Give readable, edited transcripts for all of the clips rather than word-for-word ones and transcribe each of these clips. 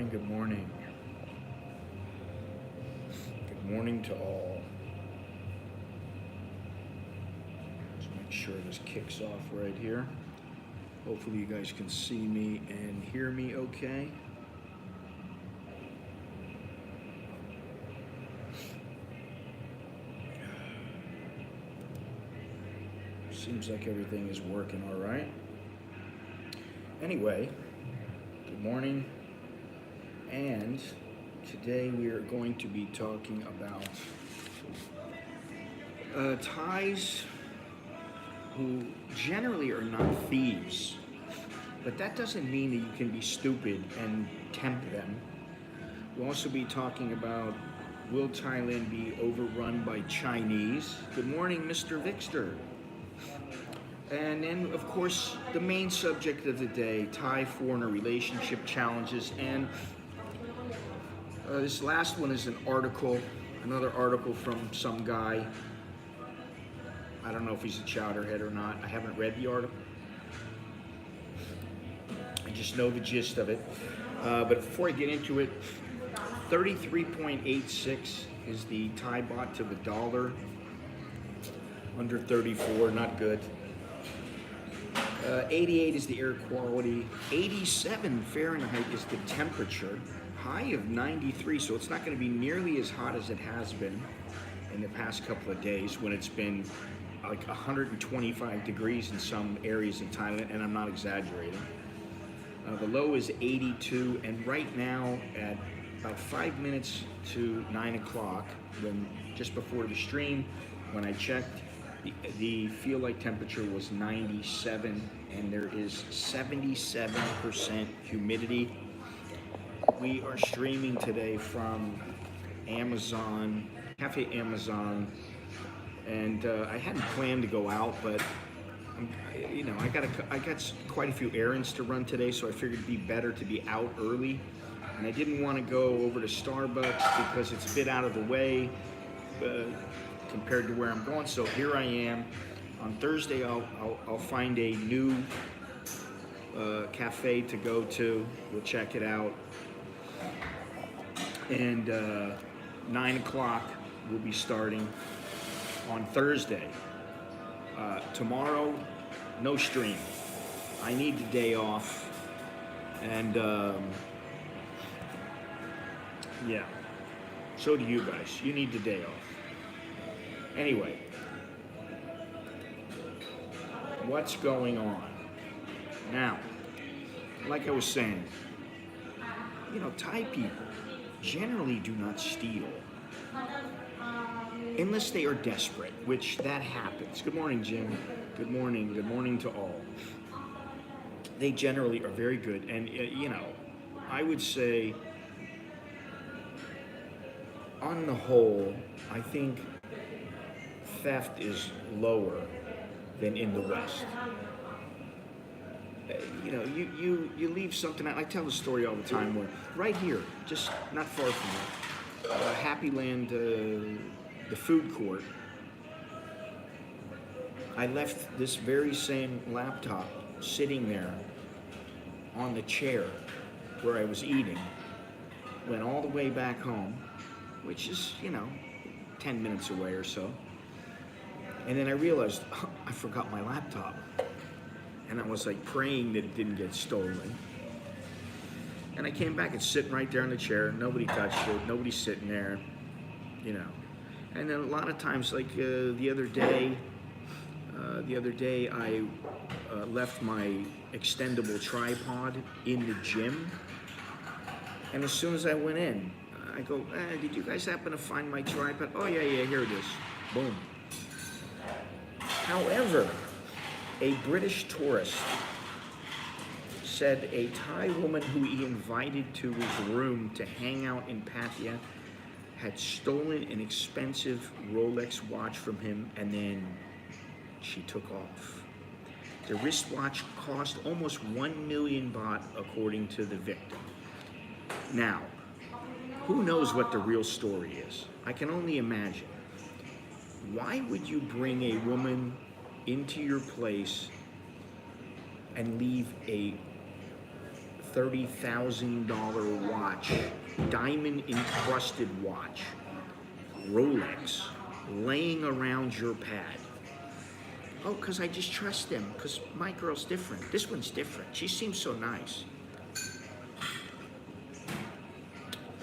morning, good morning. Good morning to all. Just make sure this kicks off right here. Hopefully you guys can see me and hear me okay. Seems like everything is working all right. Anyway, good morning. And today we are going to be talking about Thais who generally are not thieves, but that doesn't mean that you can be stupid and tempt them. We'll also be talking about, will Thailand be overrun by Chinese? Good morning, Mr. Vixter. And then, of course, the main subject of the day, Thai-foreigner relationship challenges. And this last one is another article from some guy. I don't know if he's a chowderhead or not. I haven't read the article. I just know the gist of it. But before I get into it, 33.86 is the Thai baht to the dollar. Under 34, not good. 88 is the air quality. 87 Fahrenheit is the temperature. High of 93, so it's not going to be nearly as hot as it has been in the past couple of days when it's been like 125 degrees in some areas in Thailand, and I'm not exaggerating. The low is 82, and right now at about 5 minutes to 9 o'clock, just before the stream, when I checked, the feel like temperature was 97, and there is 77% humidity. We are streaming today from Amazon, Cafe Amazon, and I hadn't planned to go out, but I got quite a few errands to run today, so I figured it'd be better to be out early. And I didn't want to go over to Starbucks because it's a bit out of the way compared to where I'm going. So here I am. On Thursday, I'll find a new cafe to go to. We'll check it out. And 9 o'clock we'll be starting on Thursday. Tomorrow, no stream. I need the day off. And yeah, so do you guys. You need the day off. Anyway, what's going on? Now, like I was saying, Thai people generally do not steal unless they are desperate, which that happens. Good morning, Jim. Good morning to all. They generally are very good, and I would say on the whole, I think theft is lower than in the West. You leave something out. I tell the story all the time where right here, just not far from here, Happy Land, the food court, I left this very same laptop sitting there on the chair where I was eating, went all the way back home, which is, 10 minutes away or so. And then I realized, I forgot my laptop. And I was like praying that it didn't get stolen. And I came back, it's sitting right there on the chair. Nobody touched it, nobody's sitting there, And then a lot of times, like the other day I left my extendable tripod in the gym. And as soon as I went in, I go, did you guys happen to find my tripod? Oh, yeah, here it is. Boom. However, a British tourist said a Thai woman who he invited to his room to hang out in Pattaya had stolen an expensive Rolex watch from him, and then she took off. The wristwatch cost almost 1 million baht, according to the victim. Now, who knows what the real story is? I can only imagine. Why would you bring a woman into your place and leave a $30,000 watch, diamond encrusted watch, Rolex, laying around your pad. Oh, because I just trust them, because my girl's different. This one's different. She seems so nice.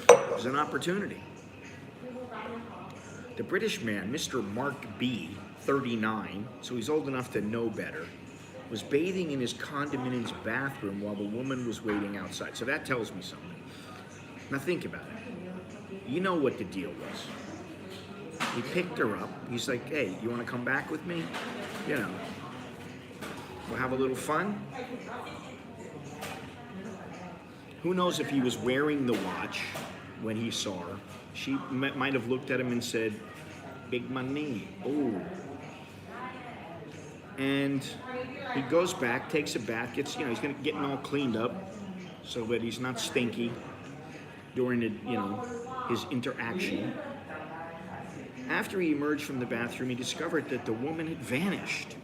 It was an opportunity. The British man, Mr. Mark B., 39, so he's old enough to know better, was bathing in his condominium's bathroom while the woman was waiting outside. So that tells me something. Now think about it. You know what the deal was. He picked her up. He's like, hey, you want to come back with me? You know, we'll have a little fun. Who knows if he was wearing the watch when he saw her. She might have looked at him and said, big money, oh. And he goes back, takes a bath, gets, he's gonna get all cleaned up so that he's not stinky during the, his interaction. After he emerged from the bathroom, he discovered that the woman had vanished,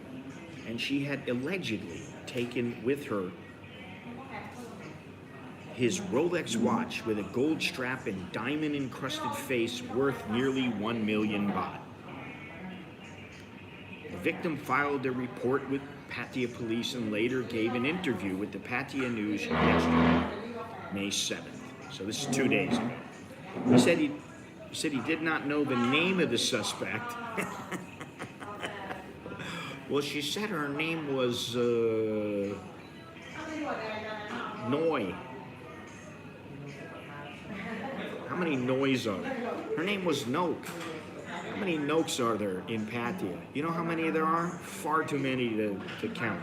and she had allegedly taken with her his Rolex watch with a gold strap and diamond encrusted face worth nearly 1 million baht. The victim filed a report with Pattaya police and later gave an interview with the Pattaya News yesterday, May 7th. So this is 2 days ago. He said he did not know the name of the suspect. Well, she said her name was Noi. How many Nois are there? Her name was Noak. How many Noaks are there in Pattaya? You know how many there are? Far too many to count.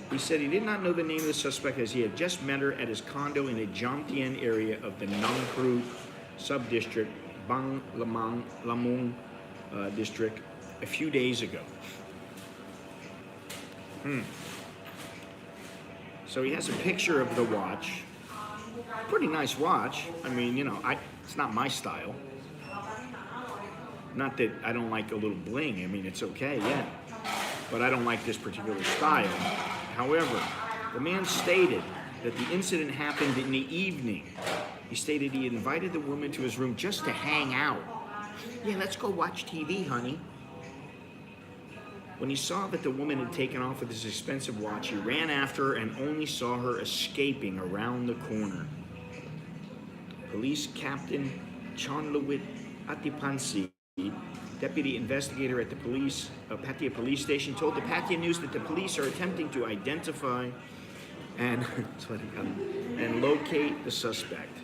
He said he did not know the name of the suspect as he had just met her at his condo in the Jomtien area of the Nongpru sub-district, Bang Lamung district, a few days ago. So he has a picture of the watch. Pretty nice watch. I mean, it's not my style. Not that I don't like a little bling. I mean, it's okay, yeah. But I don't like this particular style. However, the man stated that the incident happened in the evening. He stated he invited the woman to his room just to hang out. Yeah, let's go watch TV, honey. When he saw that the woman had taken off with his expensive watch, he ran after her and only saw her escaping around the corner. Police Captain Chonlawit Atipansi, deputy investigator at the Pattaya police station, told the Pattaya News that the police are attempting to identify and locate the suspect.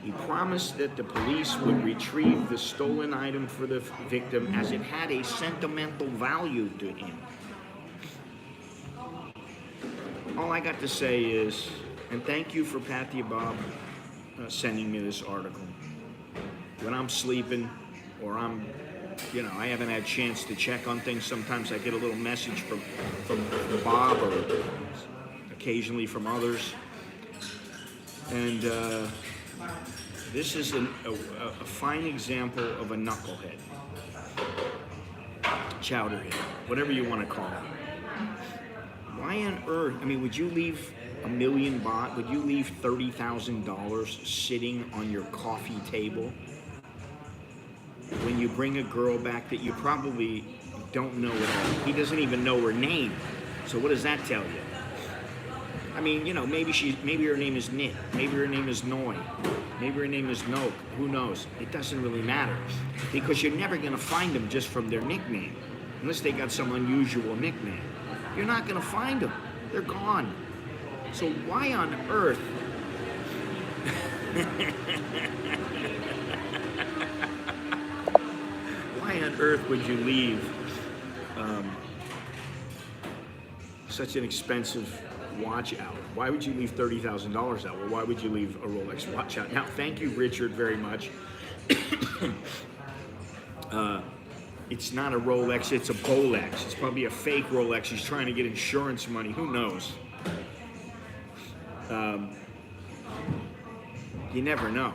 He promised that the police would retrieve the stolen item for the victim as it had a sentimental value to him. All I got to say is, and thank you for Pattaya Bob sending me this article. When I'm sleeping or I haven't had a chance to check on things, sometimes I get a little message from Bob or occasionally from others. And this is a fine example of a knucklehead, chowderhead, whatever you want to call it. Why on earth? I mean, would you leave 1 million baht? Would you leave $30,000 sitting on your coffee table when you bring a girl back that you probably don't know at all? He doesn't even know her name. So what does that tell you? I mean, maybe her name is Nit, maybe her name is Noi, maybe her name is Noak, who knows? It doesn't really matter, because you're never gonna find them just from their nickname, unless they got some unusual nickname. You're not gonna find them, they're gone. So why on earth, would you leave such an expensive watch out? Why would you leave $30,000 out? Well, why would you leave a Rolex watch out? Now, thank you, Richard, very much. It's not a Rolex, it's a Bolex. It's probably a fake Rolex. He's trying to get insurance money. Who knows? You never know.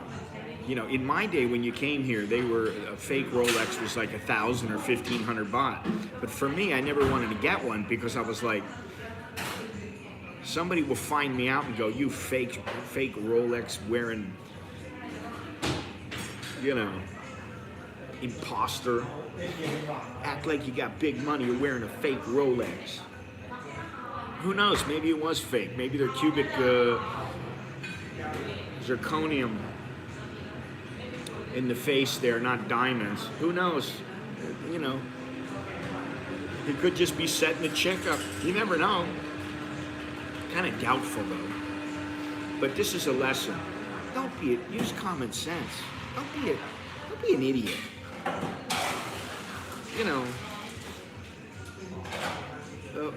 In my day when you came here, a fake Rolex was like 1,000 or 1,500 baht. But for me, I never wanted to get one because I was like, somebody will find me out and go, you fake Rolex wearing, you know, imposter. Act like you got big money, you're wearing a fake Rolex. Who knows, maybe it was fake. Maybe they're cubic zirconium in the face there, not diamonds. Who knows? You know, he could just be setting the chick up. You never know. Kind of doubtful though. But this is a lesson. Use common sense. Don't be an idiot. You know,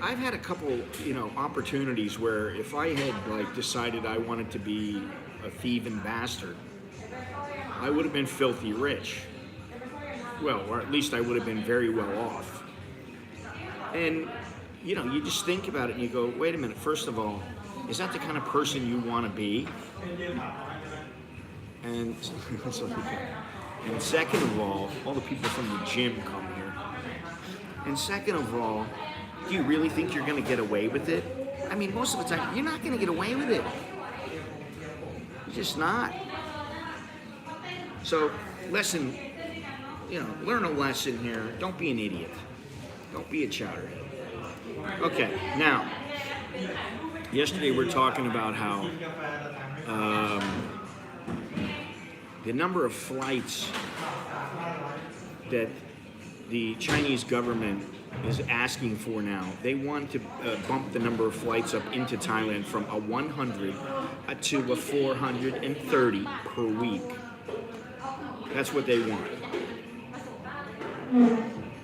I've had a couple, you know, opportunities where if I had like decided I wanted to be a thieving bastard, I would have been filthy rich. Well, or at least I would have been very well off. And, you know, you just think about it and you go, wait a minute, first of all, is that the kind of person you want to be? And, and second of all the people from the gym come here. And second of all, do you really think you're going to get away with it? I mean, most of the time, you're not going to get away with it. You're just not. So, lesson, you know, learn a lesson here. Don't be an idiot. Don't be a chowderhead. Okay, now, yesterday we were talking about how the number of flights that the Chinese government is asking for now, they want to bump the number of flights up into Thailand from a 100 to a 430 per week. That's what they want.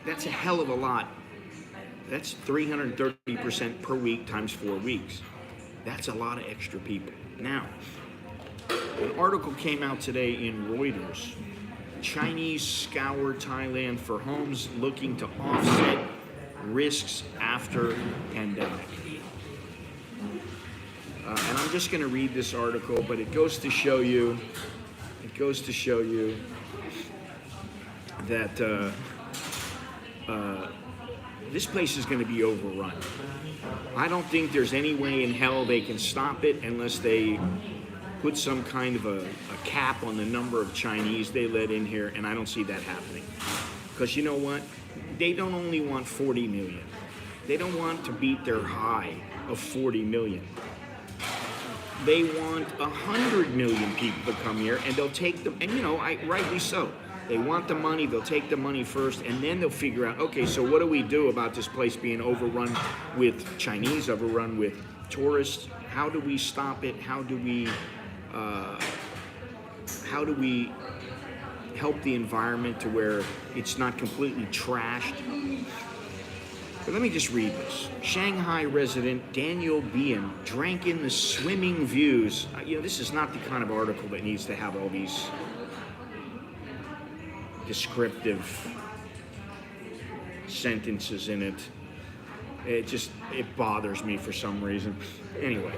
That's a hell of a lot. That's 330% per week times 4 weeks. That's a lot of extra people. Now, an article came out today in Reuters. Chinese scour Thailand for homes looking to offset risks after pandemic. And I'm just going to read this article, but it goes to show you that this place is going to be overrun. I don't think there's any way in hell they can stop it unless they put some kind of a cap on the number of Chinese they let in here, and I don't see that happening. Because you know what? They don't only want 40 million. They don't want to beat their high of 40 million. They want 100 million people to come here, and they'll take them, and you know, rightly so. They want the money, they'll take the money first, and then they'll figure out, okay, so what do we do about this place being overrun with Chinese, overrun with tourists? How do we stop it? How do we help the environment to where it's not completely trashed? But let me just read this. Shanghai resident Daniel Bien drank in the swimming views. You know, this is not the kind of article that needs to have all these descriptive sentences in it. It bothers me for some reason. Anyway,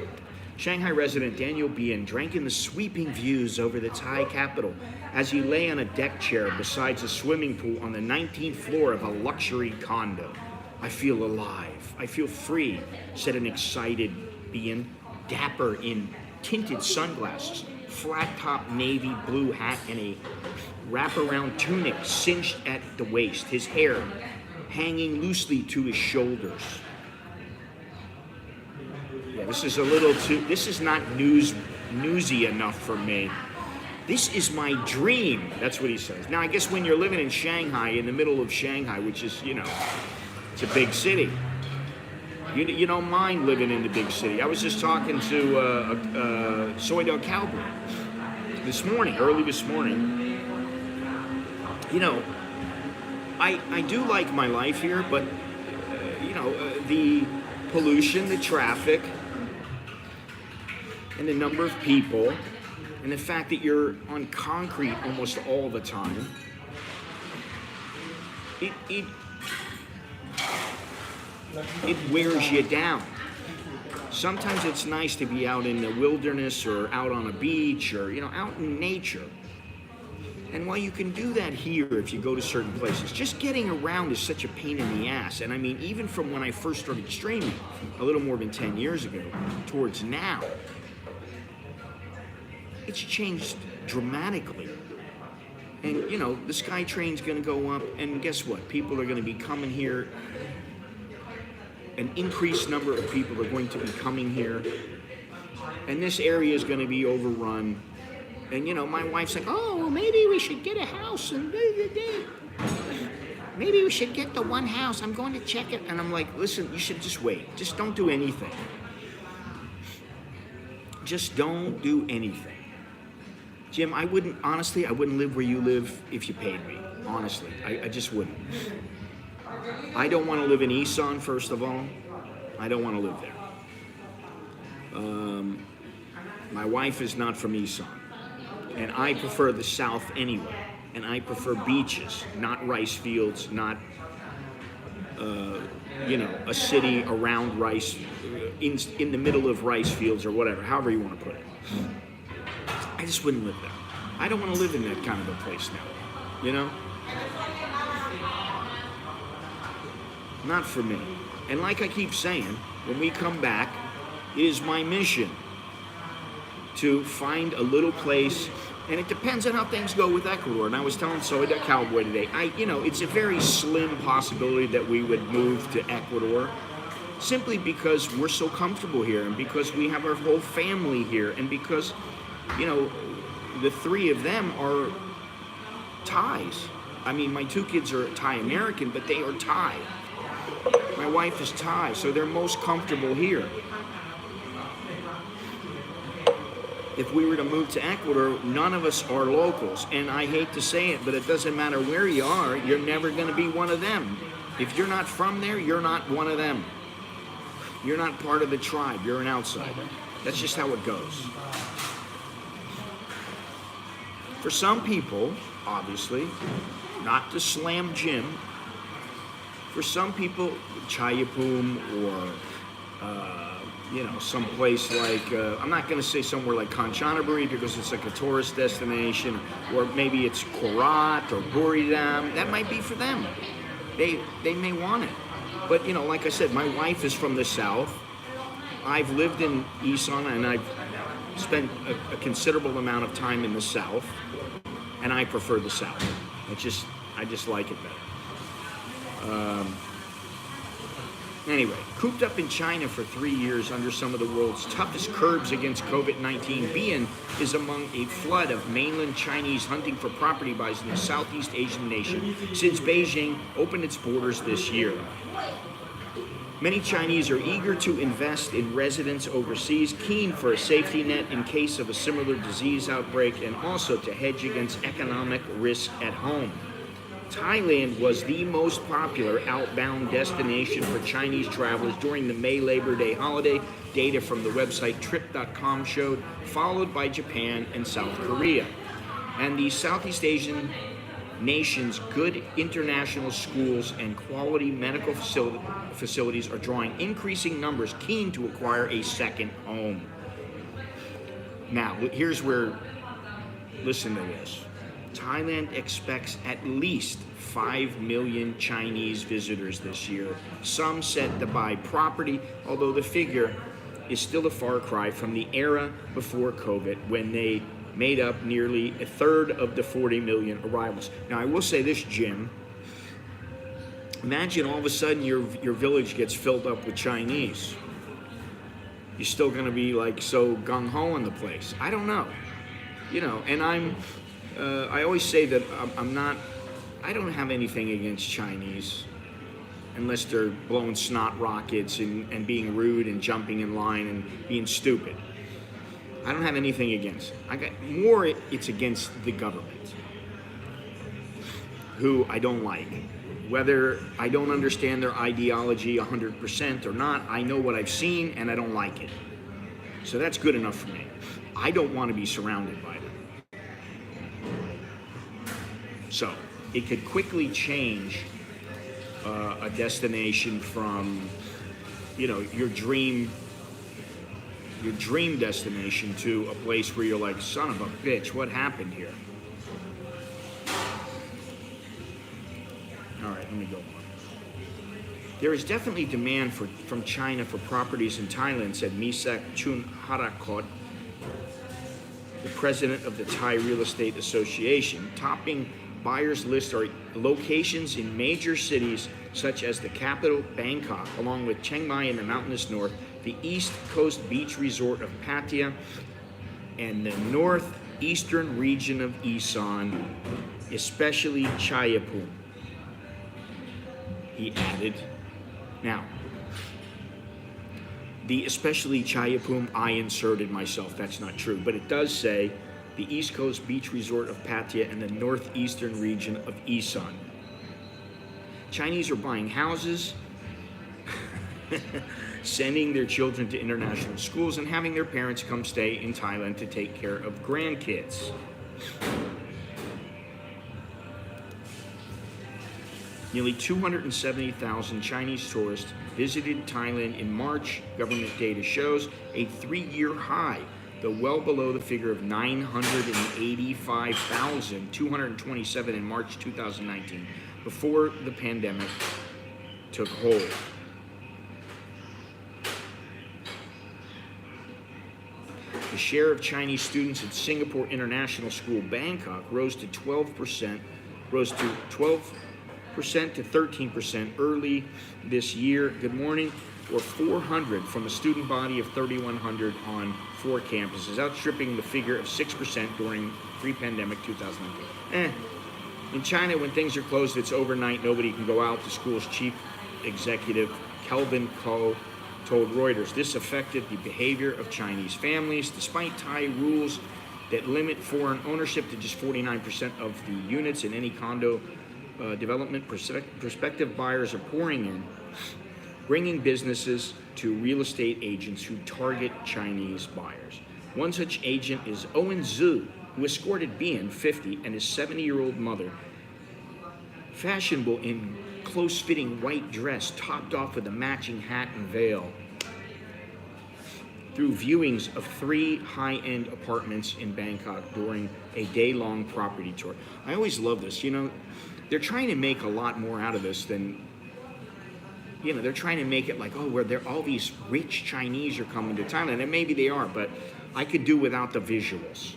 Shanghai resident Daniel Bien drank in the sweeping views over the Thai capital as he lay on a deck chair beside a swimming pool on the 19th floor of a luxury condo. I feel alive. I feel free, said an excited Bien, dapper in tinted sunglasses, flat-top navy blue hat, and a wraparound tunic cinched at the waist, his hair hanging loosely to his shoulders. Yeah, this is not newsy enough for me. This is my dream, that's what he says. Now, I guess when you're living in Shanghai, in the middle of Shanghai, which is, you know, it's a big city, you don't mind living in the big city. I was just talking to a Soy Dog Cowboy early this morning. You know, I do like my life here, but, you know, the pollution, the traffic, and the number of people, and the fact that you're on concrete almost all the time, it wears you down. Sometimes it's nice to be out in the wilderness or out on a beach or, you know, out in nature. And while you can do that here if you go to certain places, just getting around is such a pain in the ass. And I mean, even from when I first started streaming, a little more than 10 years ago, towards now, it's changed dramatically. And, you know, the SkyTrain's going to go up, and guess what? People are going to be coming here. An increased number of people are going to be coming here. And this area is going to be overrun. And, you know, my wife's like, oh, well, maybe we should get a house. And maybe we should get the one house. I'm going to check it. And I'm like, listen, you should just wait. Just don't do anything. Just don't do anything. Jim, I wouldn't live where you live if you paid me. Honestly, I just wouldn't. I don't want to live in Isan, first of all. I don't want to live there. My wife is not from Isan. And I prefer the South anyway. And I prefer beaches, not rice fields, not, you know, a city around rice, in the middle of rice fields or whatever, however you want to put it. I just wouldn't live there. I don't want to live in that kind of a place now, you know? Not for me. And like I keep saying, when we come back, it is my mission to find a little place, and it depends on how things go with Ecuador. And I was telling Soy the Cowboy today, you know, it's a very slim possibility that we would move to Ecuador, simply because we're so comfortable here, and because we have our whole family here, and because, you know, the three of them are Thais. I mean, my two kids are Thai-American, but they are Thai. My wife is Thai, so they're most comfortable here. If we were to move to Ecuador, none of us are locals. And I hate to say it, but it doesn't matter where you are, you're never going to be one of them. If you're not from there, you're not one of them. You're not part of the tribe, you're an outsider. That's just how it goes. For some people, obviously, not to slam Jim, for some people, Chayapum or, you know, someplace like, I'm not going to say somewhere like Kanchanaburi because it's like a tourist destination, or maybe it's Korat or Buridam. That might be for them. They may want it. But, you know, like I said, my wife is from the South. I've lived in Isan, and I've spent a considerable amount of time in the South, and I prefer the South. I just like it better. Anyway, cooped up in China for 3 years under some of the world's toughest curbs against COVID-19, Bian is among a flood of mainland Chinese hunting for property buys in the Southeast Asian nation since Beijing opened its borders this year. Many Chinese are eager to invest in residents overseas, keen for a safety net in case of a similar disease outbreak, and also to hedge against economic risk at home. Thailand was the most popular outbound destination for Chinese travelers during the May Labor Day holiday, data from the website trip.com showed, followed by Japan and South Korea. And the Southeast Asian nation's good international schools and quality medical facilities are drawing increasing numbers keen to acquire a second home. Now, here's where, listen to this. Thailand expects at least 5 million Chinese visitors this year, some set to buy property, although the figure is still a far cry from the era before COVID, when they made up nearly a third of the 40 million arrivals. Now, I will say this, Jim. Imagine all of a sudden your village gets filled up with Chinese. You're still going to be like so gung-ho in the place. I don't know. You know, and I always say that I don't have anything against Chinese unless they're blowing snot rockets and being rude and jumping in line and being stupid. I don't have anything against it. It's against the government, who I don't like. Whether I don't understand their ideology 100% or not, I know what I've seen and I don't like it. So that's good enough for me. I don't want to be surrounded by them. So it could quickly change a destination from, you know, your dream destination to a place where you're like, son of a bitch, what happened here? let me go on. There is definitely demand from China for properties in Thailand, said Misak Chunharakot, the president of the Thai Real Estate Association. Topping buyers' list are locations in major cities such as the capital, Bangkok, along with Chiang Mai in the mountainous north, the East Coast beach resort of Pattaya, and the northeastern region of Isan, especially Chayapum. He added, now, the especially Chayapum, I inserted myself, that's not true, but it does say the East Coast beach resort of Pattaya and the northeastern region of Isan. Chinese are buying houses, sending their children to international schools, and having their parents come stay in Thailand to take care of grandkids. Nearly 270,000 Chinese tourists visited Thailand in March, government data shows, a 3-year high, though well below the figure of 985,227 in March 2019, before the pandemic took hold. The share of Chinese students at Singapore International School, Bangkok, rose to 13% early this year. Good morning. Or 400 from a student body of 3,100 on 4 campuses, outstripping the figure of 6% during pre-pandemic 2019. In China, when things are closed, it's overnight. Nobody can go out. The school's chief executive, Kelvin Ko, told Reuters this affected the behavior of Chinese families, despite Thai rules that limit foreign ownership to just 49% of the units in any condo development. Prospective buyers are pouring in, bringing businesses to real estate agents who target Chinese buyers. One such agent is Owen Zhu, who escorted Bian, 50, and his 70-year-old mother, fashionable in close-fitting white dress, topped off with a matching hat and veil, through viewings of 3 high-end apartments in Bangkok during a day-long property tour. I always love this. You know, they're trying to make a lot more out of this than, you know, they're trying to make it like, oh, where there all these rich Chinese are coming to Thailand, and maybe they are, but I could do without the visuals.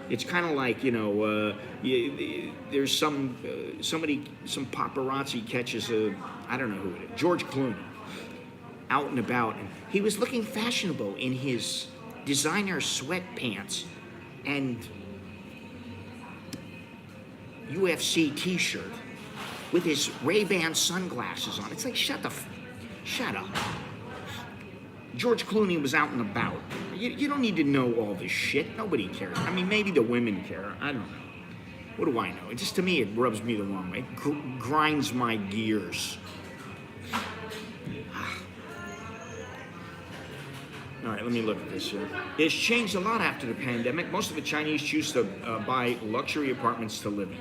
It's kind of like, you know, there's some paparazzi catches I don't know who it is, George Clooney, out and about, and he was looking fashionable in his designer sweatpants and UFC t-shirt with his Ray-Ban sunglasses on. It's like, shut up. George Clooney was out and about. You don't need to know all this shit. Nobody cares. I mean, maybe the women care. I don't know. What do I know? It just, to me, it rubs me the wrong way. It grinds my gears. All right, let me look at this here. It's changed a lot after the pandemic. Most of the Chinese choose to buy luxury apartments to live in.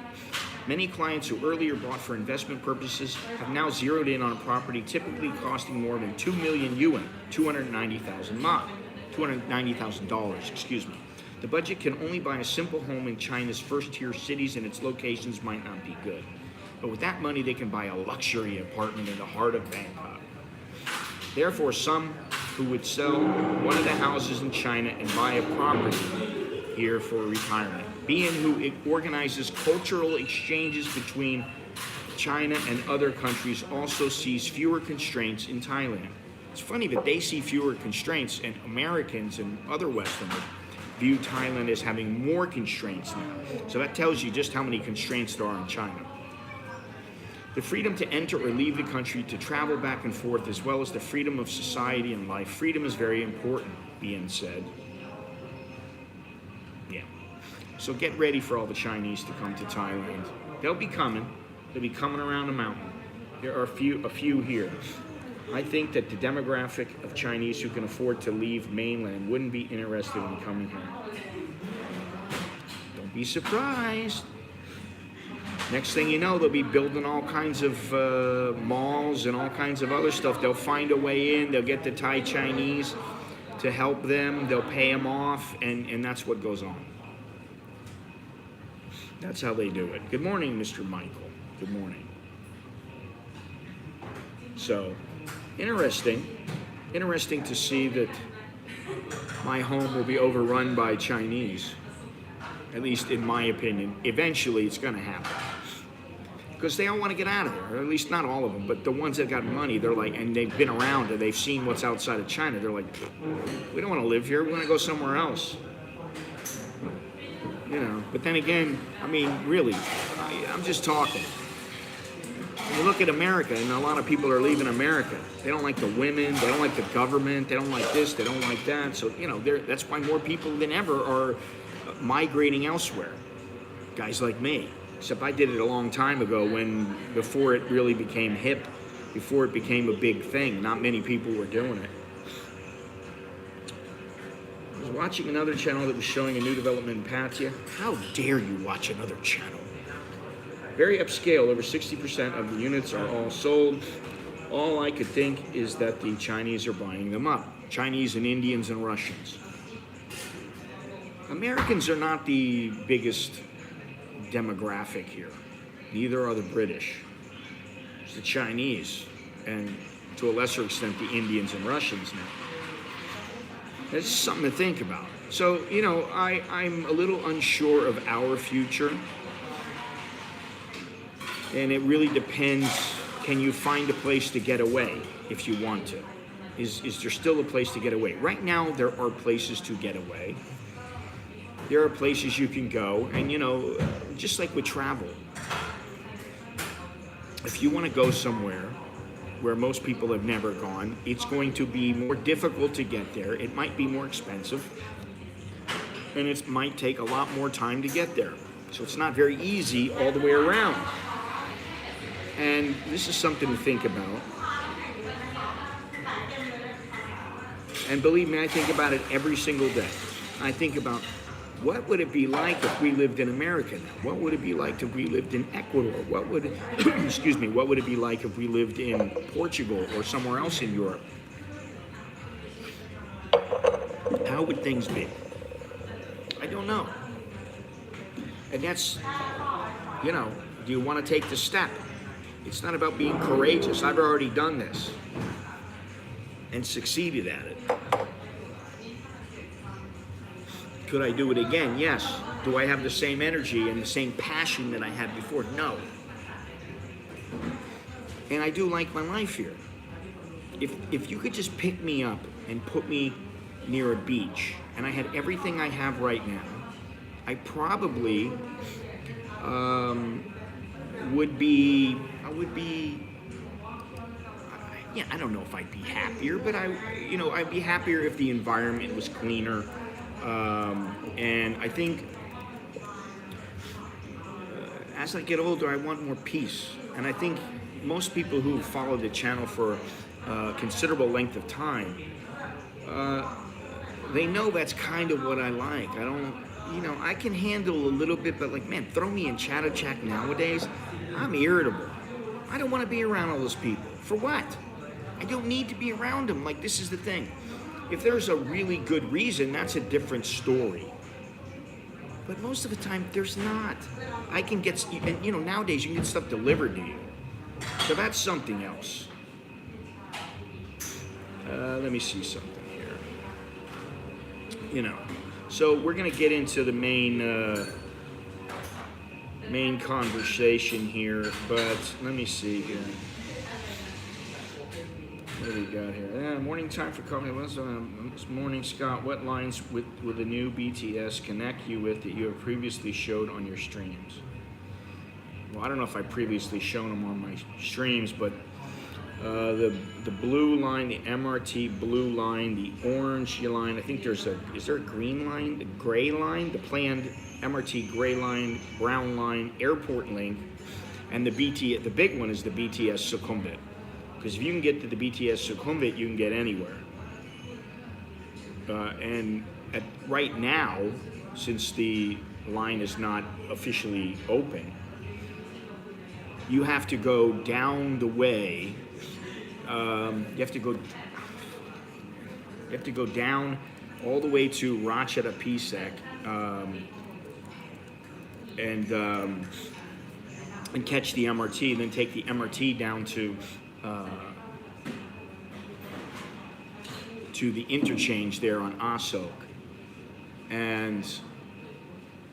Many clients who earlier bought for investment purposes have now zeroed in on a property typically costing more than 2 million yuan, $290,000, excuse me. The budget can only buy a simple home in China's first-tier cities, and its locations might not be good. But with that money, they can buy a luxury apartment in the heart of Bangkok. Therefore, some who would sell one of the houses in China and buy a property here for retirement. Bian, who organizes cultural exchanges between China and other countries, also sees fewer constraints in Thailand. It's funny that they see fewer constraints, and Americans and other Westerners view Thailand as having more constraints now. So that tells you just how many constraints there are in China. The freedom to enter or leave the country, to travel back and forth, as well as the freedom of society and life. Freedom is very important, Bian said. Yeah. So get ready for all the Chinese to come to Thailand. They'll be coming. They'll be coming around the mountain. There are a few here. I think that the demographic of Chinese who can afford to leave mainland wouldn't be interested in coming here. Don't be surprised. Next thing you know, they'll be building all kinds of malls and all kinds of other stuff. They'll find a way in. They'll get the Thai Chinese to help them. They'll pay them off, and that's what goes on. That's how they do it. Good morning, Mr. Michael. Good morning. So, interesting. Interesting to see that my home will be overrun by Chinese. At least in my opinion. Eventually it's going to happen. Because they all want to get out of there, or at least not all of them, but the ones that got money, they're like, and they've been around and they've seen what's outside of China, they're like, we don't want to live here, we want to go somewhere else. You know, but then again, I mean, really, I'm just talking. You look at America, and a lot of people are leaving America. They don't like the women, they don't like the government, they don't like this, they don't like that. So, you know, that's why more people than ever are migrating elsewhere. Guys like me. Except I did it a long time ago before it really became hip, before it became a big thing. Not many people were doing it. I was watching another channel that was showing a new development in Pattaya. How dare you watch another channel? Very upscale, over 60% of the units are all sold. All I could think is that the Chinese are buying them up. Chinese and Indians and Russians. Americans are not the biggest demographic here. Neither are the British. It's the Chinese, and to a lesser extent the Indians and Russians now. That's something to think about. So, you know, I'm a little unsure of our future. And it really depends, can you find a place to get away if you want to? Is there still a place to get away? Right now, there are places to get away. There are places you can go, and you know, just like with travel, if you want to go somewhere where most people have never gone, it's going to be more difficult to get there. It might be more expensive, and it might take a lot more time to get there. So it's not very easy all the way around. And this is something to think about. And believe me, I think about it every single day. I think about, what would it be like if we lived in America now? What would it be like if we lived in Ecuador? What would excuse me, what would it be like if we lived in Portugal or somewhere else in Europe? How would things be? I don't know. And that's, you know, do you want to take the step? It's not about being courageous. I've already done this and succeeded at it. Could I do it again? Yes. Do I have the same energy and the same passion that I had before? No. And I do like my life here. If you could just pick me up and put me near a beach, and I had everything I have right now, I probably would be, yeah, I don't know if I'd be happier, but I'd be happier if the environment was cleaner. And I think as I get older, I want more peace. And I think most people who follow the channel for a considerable length of time, they know that's kind of what I like. I don't, I can handle a little bit, but like, man, throw me in Chatter nowadays, I'm irritable. I don't want to be around all those people. For what? I don't need to be around them. Like, this is the thing. If there's a really good reason, that's a different story. But most of the time, there's not. I can get, and nowadays you can get stuff delivered to you. So that's something else. Let me see something here. So we're gonna get into the main conversation here, but let me see here. What do we got here? Morning time for coffee. This morning, Scott. What lines with the new BTS connect you with that you have previously showed on your streams? Well, I don't know if I previously shown them on my streams, but the blue line, the MRT blue line, the orange line. I think is there a green line, the gray line, the planned MRT gray line, brown line, airport link, and the big one is the BTS Sukhumvit. Because if you can get to the BTS Sukhumvit, you can get anywhere. And right now, since the line is not officially open, you have to go down the way. You have to go down all the way to Ratcheta Pisek, and catch the MRT, and then take the MRT down to to the interchange there on Asok. And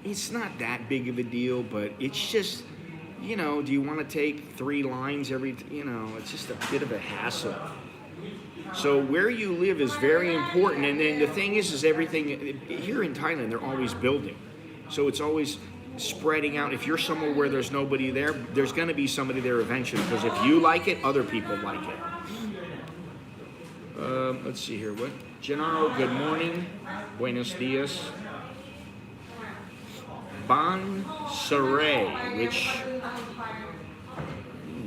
it's not that big of a deal, but it's just, you know, do you want to take 3 lines every, you know, it's just a bit of a hassle. So where you live is very important. And then the thing is everything, here in Thailand, they're always building. So it's always spreading out. If you're somewhere where there's nobody there, there's going to be somebody there eventually. Because if you like it, other people like it. Let's see here. What? Gennaro, good morning. Buenos dias. Ban Saray, which, I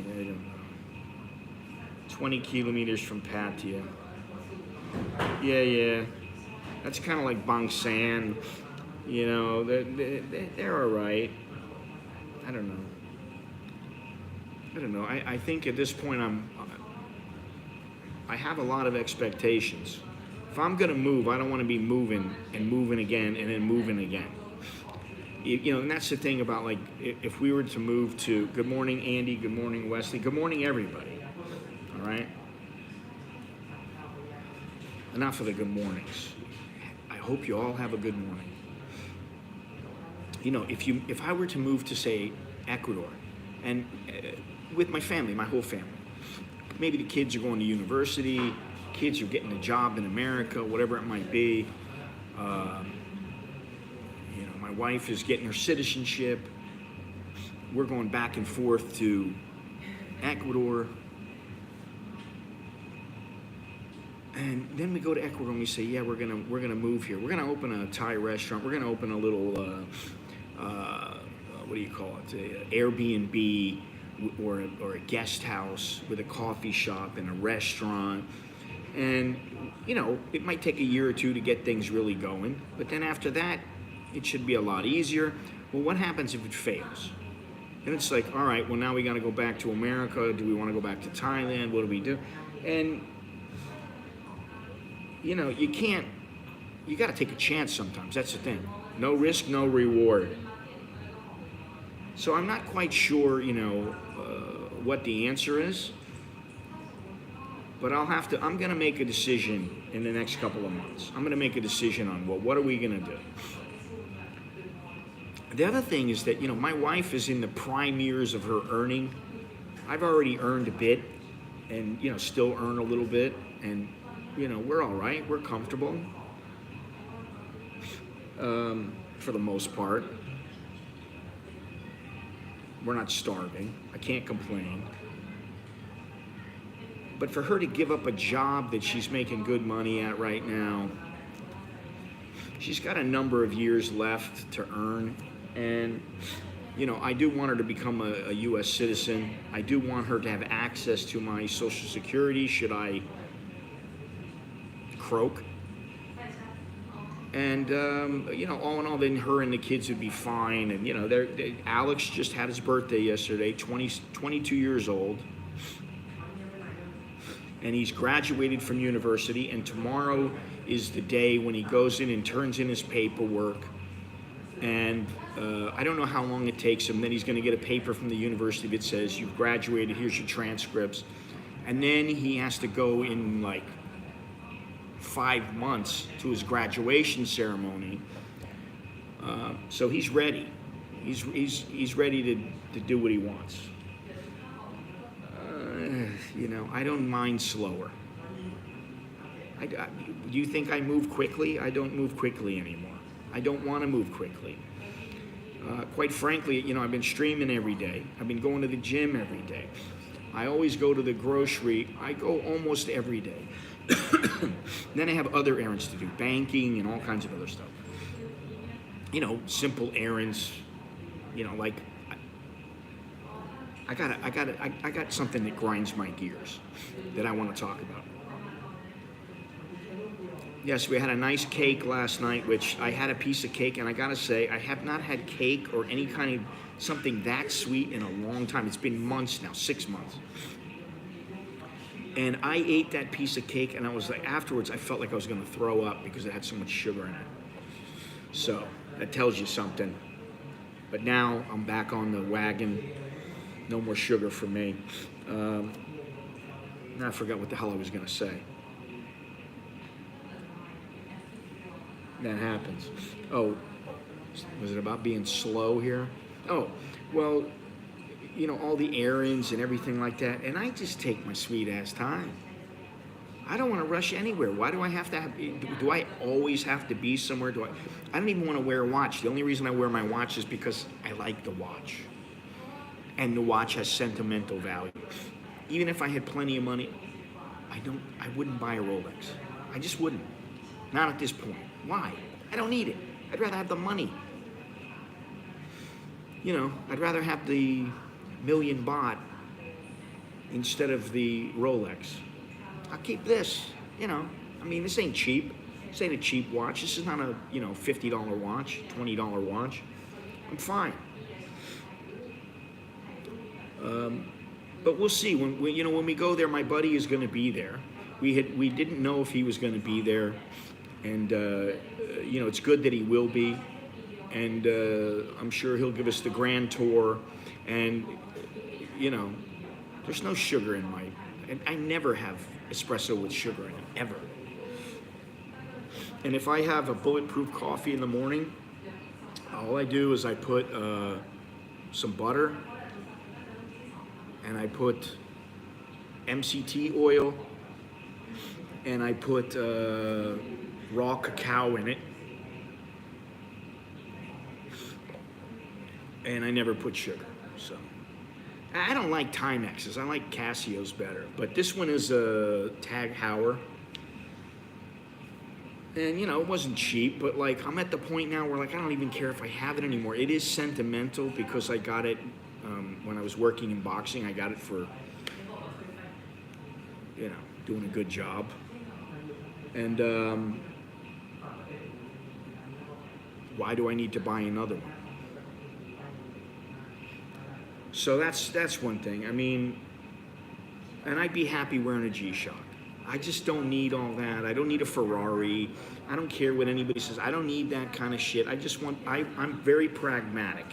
don't know, 20 kilometers from Pattaya. Yeah. That's kind of like Bang San. You know, they're all right. I don't know. I think at this point I have a lot of expectations. If I'm gonna move, I don't want to be moving and moving again and then moving again. You know, and that's the thing about, like, if we were to move to, good morning, Andy, good morning, Wesley, good morning, everybody, all right? Enough of the good mornings. I hope you all have a good morning. You know, if I were to move to, say, Ecuador, and with my family, my whole family, maybe the kids are going to university, kids are getting a job in America, whatever it might be, my wife is getting her citizenship. We're going back and forth to Ecuador. And then we go to Ecuador and we say, yeah, we're gonna move here. We're gonna open a Thai restaurant. We're gonna open a little, what do you call it? Airbnb or a guest house with a coffee shop and a restaurant. And, you know, it might take a year or two to get things really going. But then after that, it should be a lot easier. Well, what happens if it fails? And it's like, all right, well, now we got to go back to America. Do we want to go back to Thailand? What do we do? And, you know, you got to take a chance sometimes. That's the thing. No risk, no reward. So I'm not quite sure, you know, what the answer is. But I'm going to make a decision in the next couple of months. I'm going to make a decision on, well, what are we going to do? The other thing is that, you know, my wife is in the prime years of her earning. I've already earned a bit and, you know, still earn a little bit. And, you know, we're all right. We're comfortable for the most part. We're not starving. I can't complain. But for her to give up a job that she's making good money at right now, she's got a number of years left to earn. And, you know, I do want her to become a U.S. citizen. I do want her to have access to my Social Security should I croak. And, you know, all in all, then her and the kids would be fine. And, you know, Alex just had his birthday yesterday, 22 years old. And he's graduated from university. And tomorrow is the day when he goes in and turns in his paperwork. And I don't know how long it takes him. Then he's going to get a paper from the university that says, you've graduated, here's your transcripts. And then he has to go in like 5 months to his graduation ceremony. So he's ready. He's ready to do what he wants. You know, I don't mind slower. Do you think I move quickly? I don't move quickly anymore. I don't want to move quickly. Quite frankly, you know, I've been streaming every day. I've been going to the gym every day. I always go to the grocery. I go almost every day. Then I have other errands to do, banking and all kinds of other stuff. You know, simple errands. You know, like I got something that grinds my gears that I want to talk about. Yes, we had a nice cake last night, which I had a piece of cake, and I gotta say, I have not had cake or any kind of something that sweet in a long time. It's been months now, 6 months. And I ate that piece of cake, and I was like, afterwards, I felt like I was gonna throw up because it had so much sugar in it. So, that tells you something. But now, I'm back on the wagon. No more sugar for me. Now I forgot what the hell I was gonna say. that happens. Oh, was it about being slow here? Oh, well, all the errands and everything like that, and I just take my sweet ass time. I don't want to rush anywhere. Why do I have to have, do I always have to be somewhere? I don't even want to wear a watch. The only reason I wear my watch is because I like the watch. And the watch has sentimental value. Even if I had plenty of money, I wouldn't buy a Rolex. I just wouldn't. Not at this point. Why? I don't need it. I'd rather have the money. I'd rather have the million baht instead of the Rolex. I'll keep this, this ain't cheap. This ain't a cheap watch. This is not a, $50 watch, $20 watch. I'm fine. But we'll see. When we go there, my buddy is going to be there. We didn't know if he was going to be there, and it's good that he will be, and I'm sure he'll give us the grand tour. And there's no sugar in and I never have espresso with sugar in it, ever. And if I have a bulletproof coffee in the morning, all I do is I put some butter, and I put MCT oil, and I put raw cacao in it, and I never put sugar. So I don't like Timexes. I like Casios better, but this one is a Tag Heuer. And it wasn't cheap, but I'm at the point now where I don't even care if I have it anymore. It is sentimental because I got it when I was working in boxing. I got it for doing a good job. And why do I need to buy another one? So that's one thing. And I'd be happy wearing a G-Shock. I just don't need all that. I don't need a Ferrari. I don't care what anybody says. I don't need that kind of shit. I'm very pragmatic.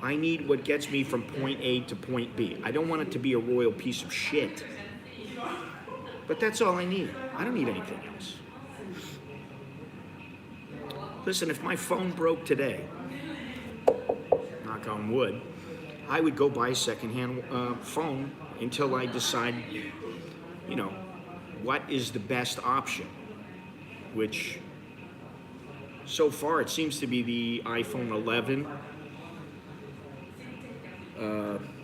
I need what gets me from point A to point B. I don't want it to be a royal piece of shit. But that's all I need. I don't need anything else. Listen, if my phone broke today, knock on wood, I would go buy a secondhand phone until I decide, what is the best option, which so far it seems to be the iPhone 11.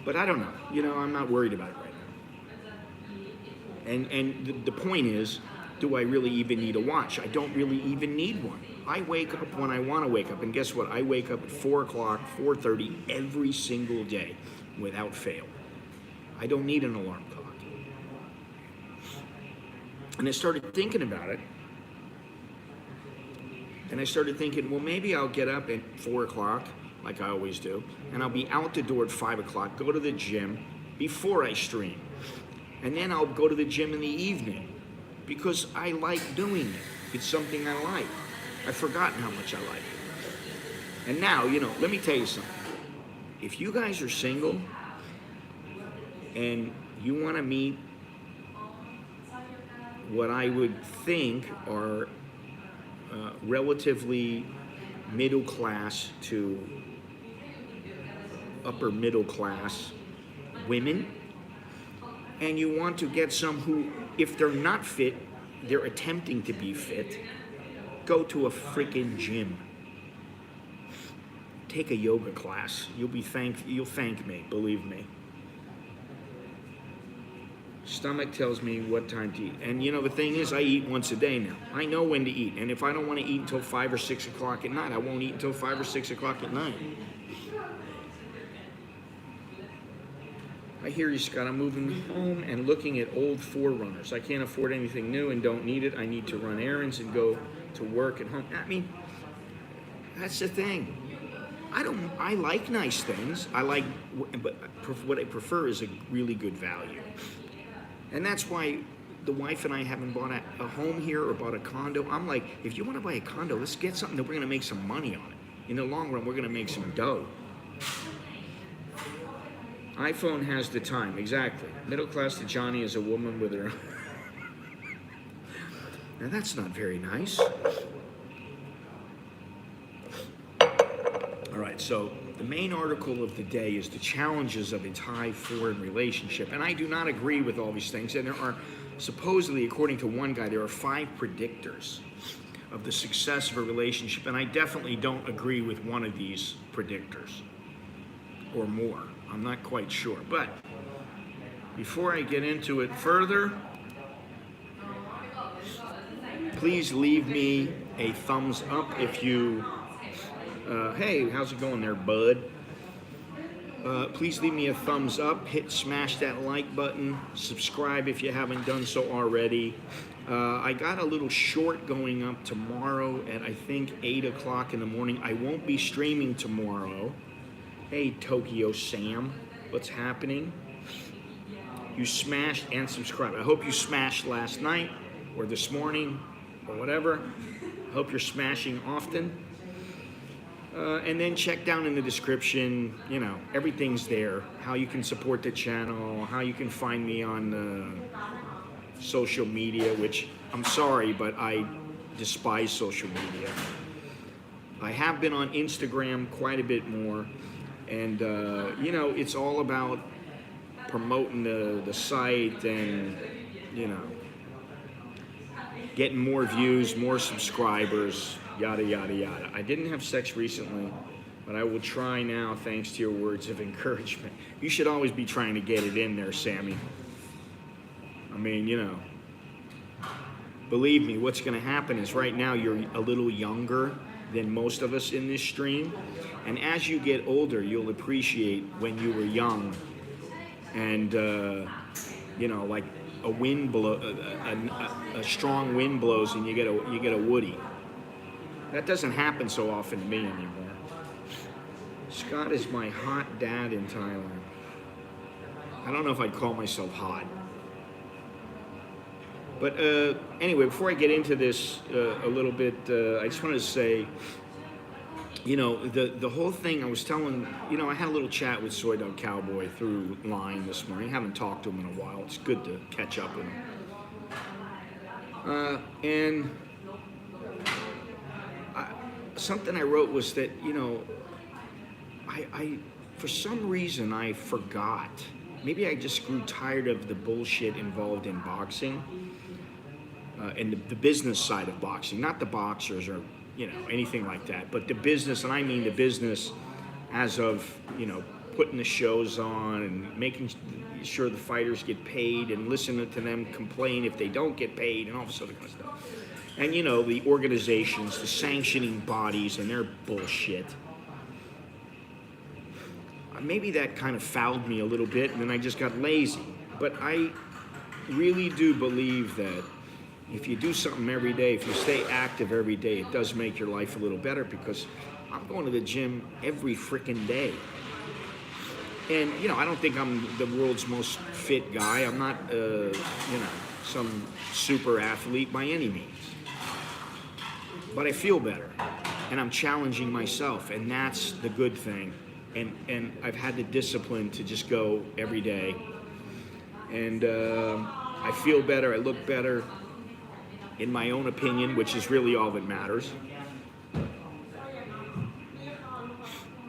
But I don't know. I'm not worried about it right now. And the point is, do I really even need a watch? I don't really even need one. I wake up when I want to wake up, and guess what? I wake up at 4 o'clock, 4:30 every single day, without fail. I don't need an alarm clock. And I started thinking about it, and I started thinking, well, maybe I'll get up at 4 o'clock, like I always do, and I'll be out the door at 5 o'clock, go to the gym before I stream. And then I'll go to the gym in the evening, because I like doing it. It's something I like. I've forgotten how much I like it. And now, let me tell you something. If you guys are single and you want to meet what I would think are relatively middle class to upper middle class women, and you want to get some who, if they're not fit, they're attempting to be fit, go to a freaking gym. Take a yoga class. You'll thank me, believe me. Stomach tells me what time to eat. And the thing is, I eat once a day now. I know when to eat. And if I don't want to eat until 5 or 6 o'clock at night, I won't eat until 5 or 6 o'clock at night. I hear you, Scott. I'm moving home and looking at old 4Runners. I can't afford anything new and don't need it. I need to run errands and go to work at home. That's the thing. I like nice things. But what I prefer is a really good value. And that's why the wife and I haven't bought a home here or bought a condo. I'm like, if you want to buy a condo, let's get something that we're going to make some money on it. In the long run, we're going to make some dough. iPhone has the time, exactly. Middle class to Johnny is a woman with her. Now that's not very nice. that. So the main article of the day is the challenges of a Thai foreign relationship. And I do not agree with all these things. And there are supposedly, according to one guy, there are 5 predictors of the success of a relationship. And I definitely don't agree with one of these predictors or more. I'm not quite sure. But before I get into it further, please leave me a thumbs up if you, hey, how's it going there, bud? Please leave me a thumbs up, smash that like button, subscribe if you haven't done so already. I got a little short going up tomorrow at I think 8 o'clock in the morning. I won't be streaming tomorrow. Hey, Tokyo Sam, what's happening? You smashed and subscribed. I hope you smashed last night or this morning or whatever. I hope you're smashing often. And then check down in the description, you know, everything's there. How you can support the channel, how you can find me on social media, which I'm sorry, but I despise social media. I have been on Instagram quite a bit more. And, you know, it's all about promoting the site and, you know, getting more views, more subscribers, yada, yada, yada. I didn't have sex recently, but I will try now thanks to your words of encouragement. You should always be trying to get it in there, Sammy. I mean, you know, believe me, what's going to happen is right now you're a little younger than most of us in this stream. And as you get older, you'll appreciate when you were young. And, you know, like a wind blow, a strong wind blows and you get a Woody. That doesn't happen so often to me anymore. Scott is my hot dad in Thailand. I don't know if I'd call myself hot. But anyway, before I get into this a little bit, I just wanted to say, you know, the whole thing I was telling, you know, I had a little chat with Soy Dog Cowboy through line this morning. I haven't talked to him in a while. It's good to catch up with him. And something I wrote was that, you know, I for some reason I forgot. Maybe I just grew tired of the bullshit involved in boxing and the business side of boxing, not the boxers or, you know, anything like that, but the business, and I mean the business as of, you know, putting the shows on and making sure the fighters get paid and listening to them complain if they don't get paid and all this other kind of stuff. And, you know, the organizations, the sanctioning bodies and their bullshit. Maybe that kind of fouled me a little bit and then I just got lazy. But I really do believe that if you do something every day, if you stay active every day, it does make your life a little better, because I'm going to the gym every freaking day. And, you know, I don't think I'm the world's most fit guy. I'm not, you know, some super athlete by any means. But I feel better, and I'm challenging myself, and that's the good thing. And I've had the discipline to just go every day. And I feel better, I look better, in my own opinion, which is really all that matters.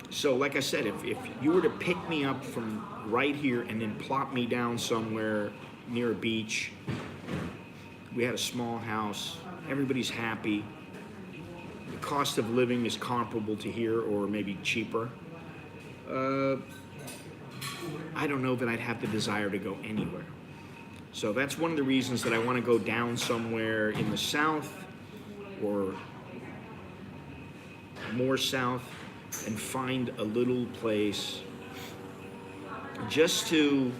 So like I said, if you were to pick me up from right here and then plop me down somewhere near a beach, we had a small house, everybody's happy, the cost of living is comparable to here or maybe cheaper, I don't know that I'd have the desire to go anywhere. So that's one of the reasons that I want to go down somewhere in the south or more south and find a little place just to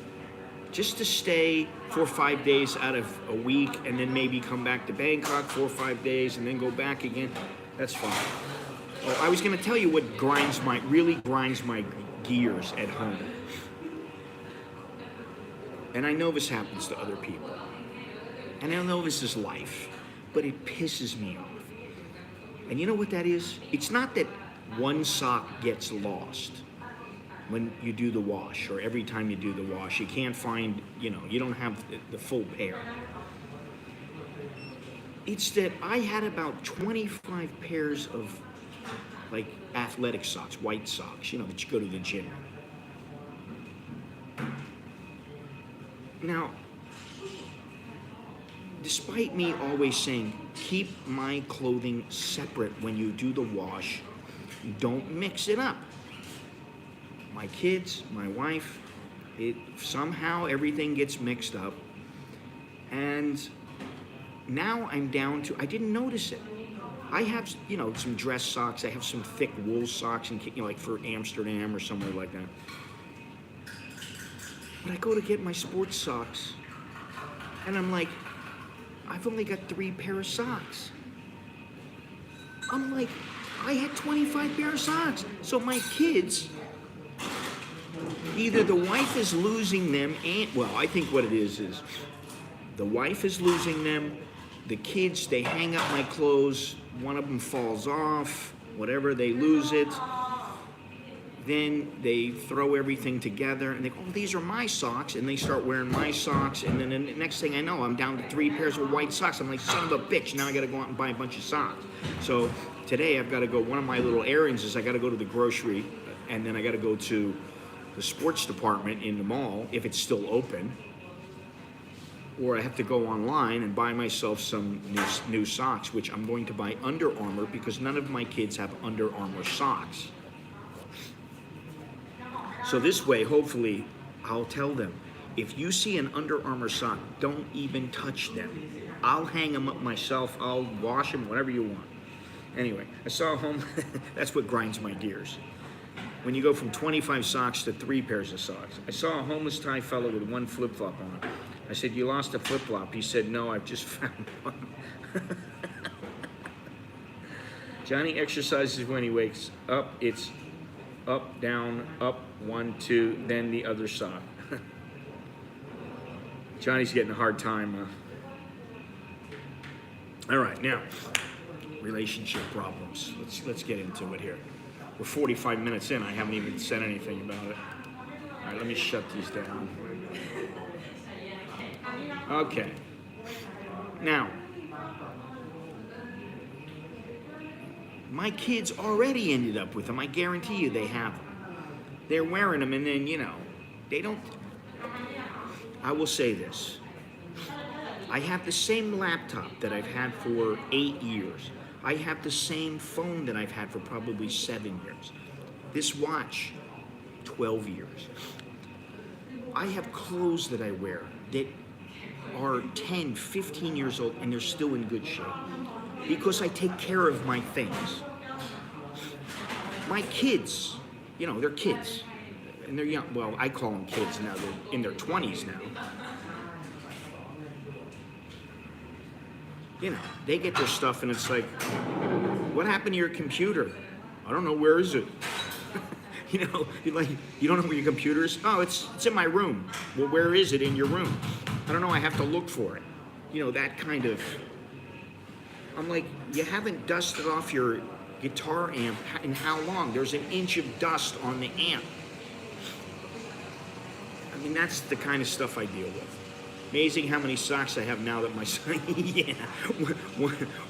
stay 4 or 5 days out of a week and then maybe come back to Bangkok 4 or 5 days and then go back again. That's fine. Oh, I was going to tell you what really grinds my gears at home. And I know this happens to other people. And I know this is life. But it pisses me off. And you know what that is? It's not that one sock gets lost when you do the wash, or every time you do the wash. You can't find, you know, you don't have the full pair. It's that I had about 25 pairs of like athletic socks, white socks, you know, that you go to the gym. Now, despite me always saying, keep my clothing separate when you do the wash, don't mix it up. My kids, my wife, somehow everything gets mixed up. And now I'm down to, I didn't notice it. I have, you know, some dress socks. I have some thick wool socks, and, you know, like for Amsterdam or somewhere like that. But I go to get my sports socks, and I'm like, I've only got 3 pair of socks. I'm like, I had 25 pair of socks. So my kids, either the wife is losing them, and, well, I think what it is the wife is losing them, the kids, they hang up my clothes, one of them falls off, whatever, they lose it. Then they throw everything together and they go, oh, these are my socks, and they start wearing my socks, and then the next thing I know, I'm down to 3 pairs of white socks. I'm like, son of a bitch, now I gotta go out and buy a bunch of socks. So today I've gotta go, one of my little errands is I gotta go to the grocery, and then I gotta go to the sports department in the mall, if it's still open, or I have to go online and buy myself some new socks, which I'm going to buy Under Armour, because none of my kids have Under Armour socks. So this way, hopefully, I'll tell them, if you see an Under Armour sock, don't even touch them. I'll hang them up myself, I'll wash them, whatever you want. Anyway, I saw a home, that's what grinds my gears. When you go from 25 socks to 3 pairs of socks. I saw a homeless Thai fellow with 1 flip-flop on. I said, you lost a flip-flop. He said, no, I've just found one. Johnny exercises when he wakes up. It's up, down, up, 1, 2, then the other sock. Johnny's getting a hard time. All right, now, relationship problems. Let's get into it here. We're 45 minutes in. I haven't even said anything about it. All right, let me shut these down. Okay. Now, my kids already ended up with them. I guarantee you they have them. They're wearing them, and then, you know, they don't. I will say this. I have the same laptop that I've had for 8 years. I have the same phone that I've had for probably 7 years. This watch, 12 years. I have clothes that I wear that are 10, 15 years old, and they're still in good shape because I take care of my things. My kids, you know, they're kids, and they're young. Well, I call them kids now. They're in their 20s now. You know, they get their stuff, and it's like, what happened to your computer? I don't know, where is it? You know, you don't know where your computer is? Oh, it's in my room. Well, where is it in your room? I don't know, I have to look for it. You know, that kind of, I'm like, you haven't dusted off your guitar amp in how long? There's an inch of dust on the amp. I mean, that's the kind of stuff I deal with. Amazing how many socks I have now that my son, yeah.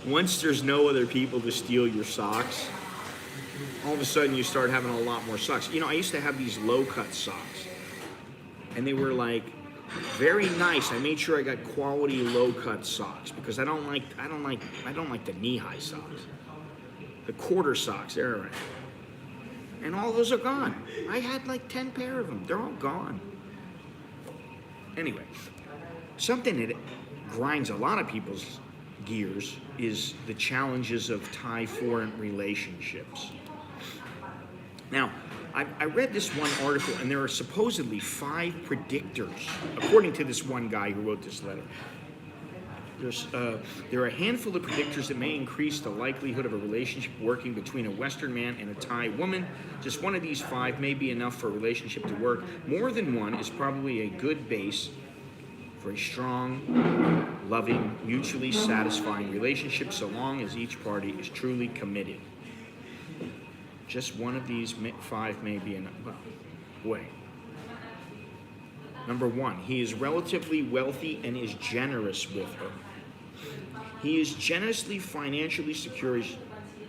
Once there's no other people to steal your socks, all of a sudden you start having a lot more socks. You know, I used to have these low-cut socks, and they were like very nice. I made sure I got quality low-cut socks because I don't like the knee-high socks. The quarter socks, they're all right. And all those are gone. I had like 10 pair of them. They're all gone. Anyway, something that grinds a lot of people's gears is the challenges of Thai foreign relationships. Now, I read this one article, and there are supposedly 5 predictors, according to this one guy who wrote this letter. There are a handful of predictors that may increase the likelihood of a relationship working between a Western man and a Thai woman. Just one of these 5 may be enough for a relationship to work. More than one is probably a good base for a strong, loving, mutually satisfying relationship so long as each party is truly committed. Just one of these 5 may be enough. Well, wait. Number 1, he is relatively wealthy and is generous with her. He is generously financially secure,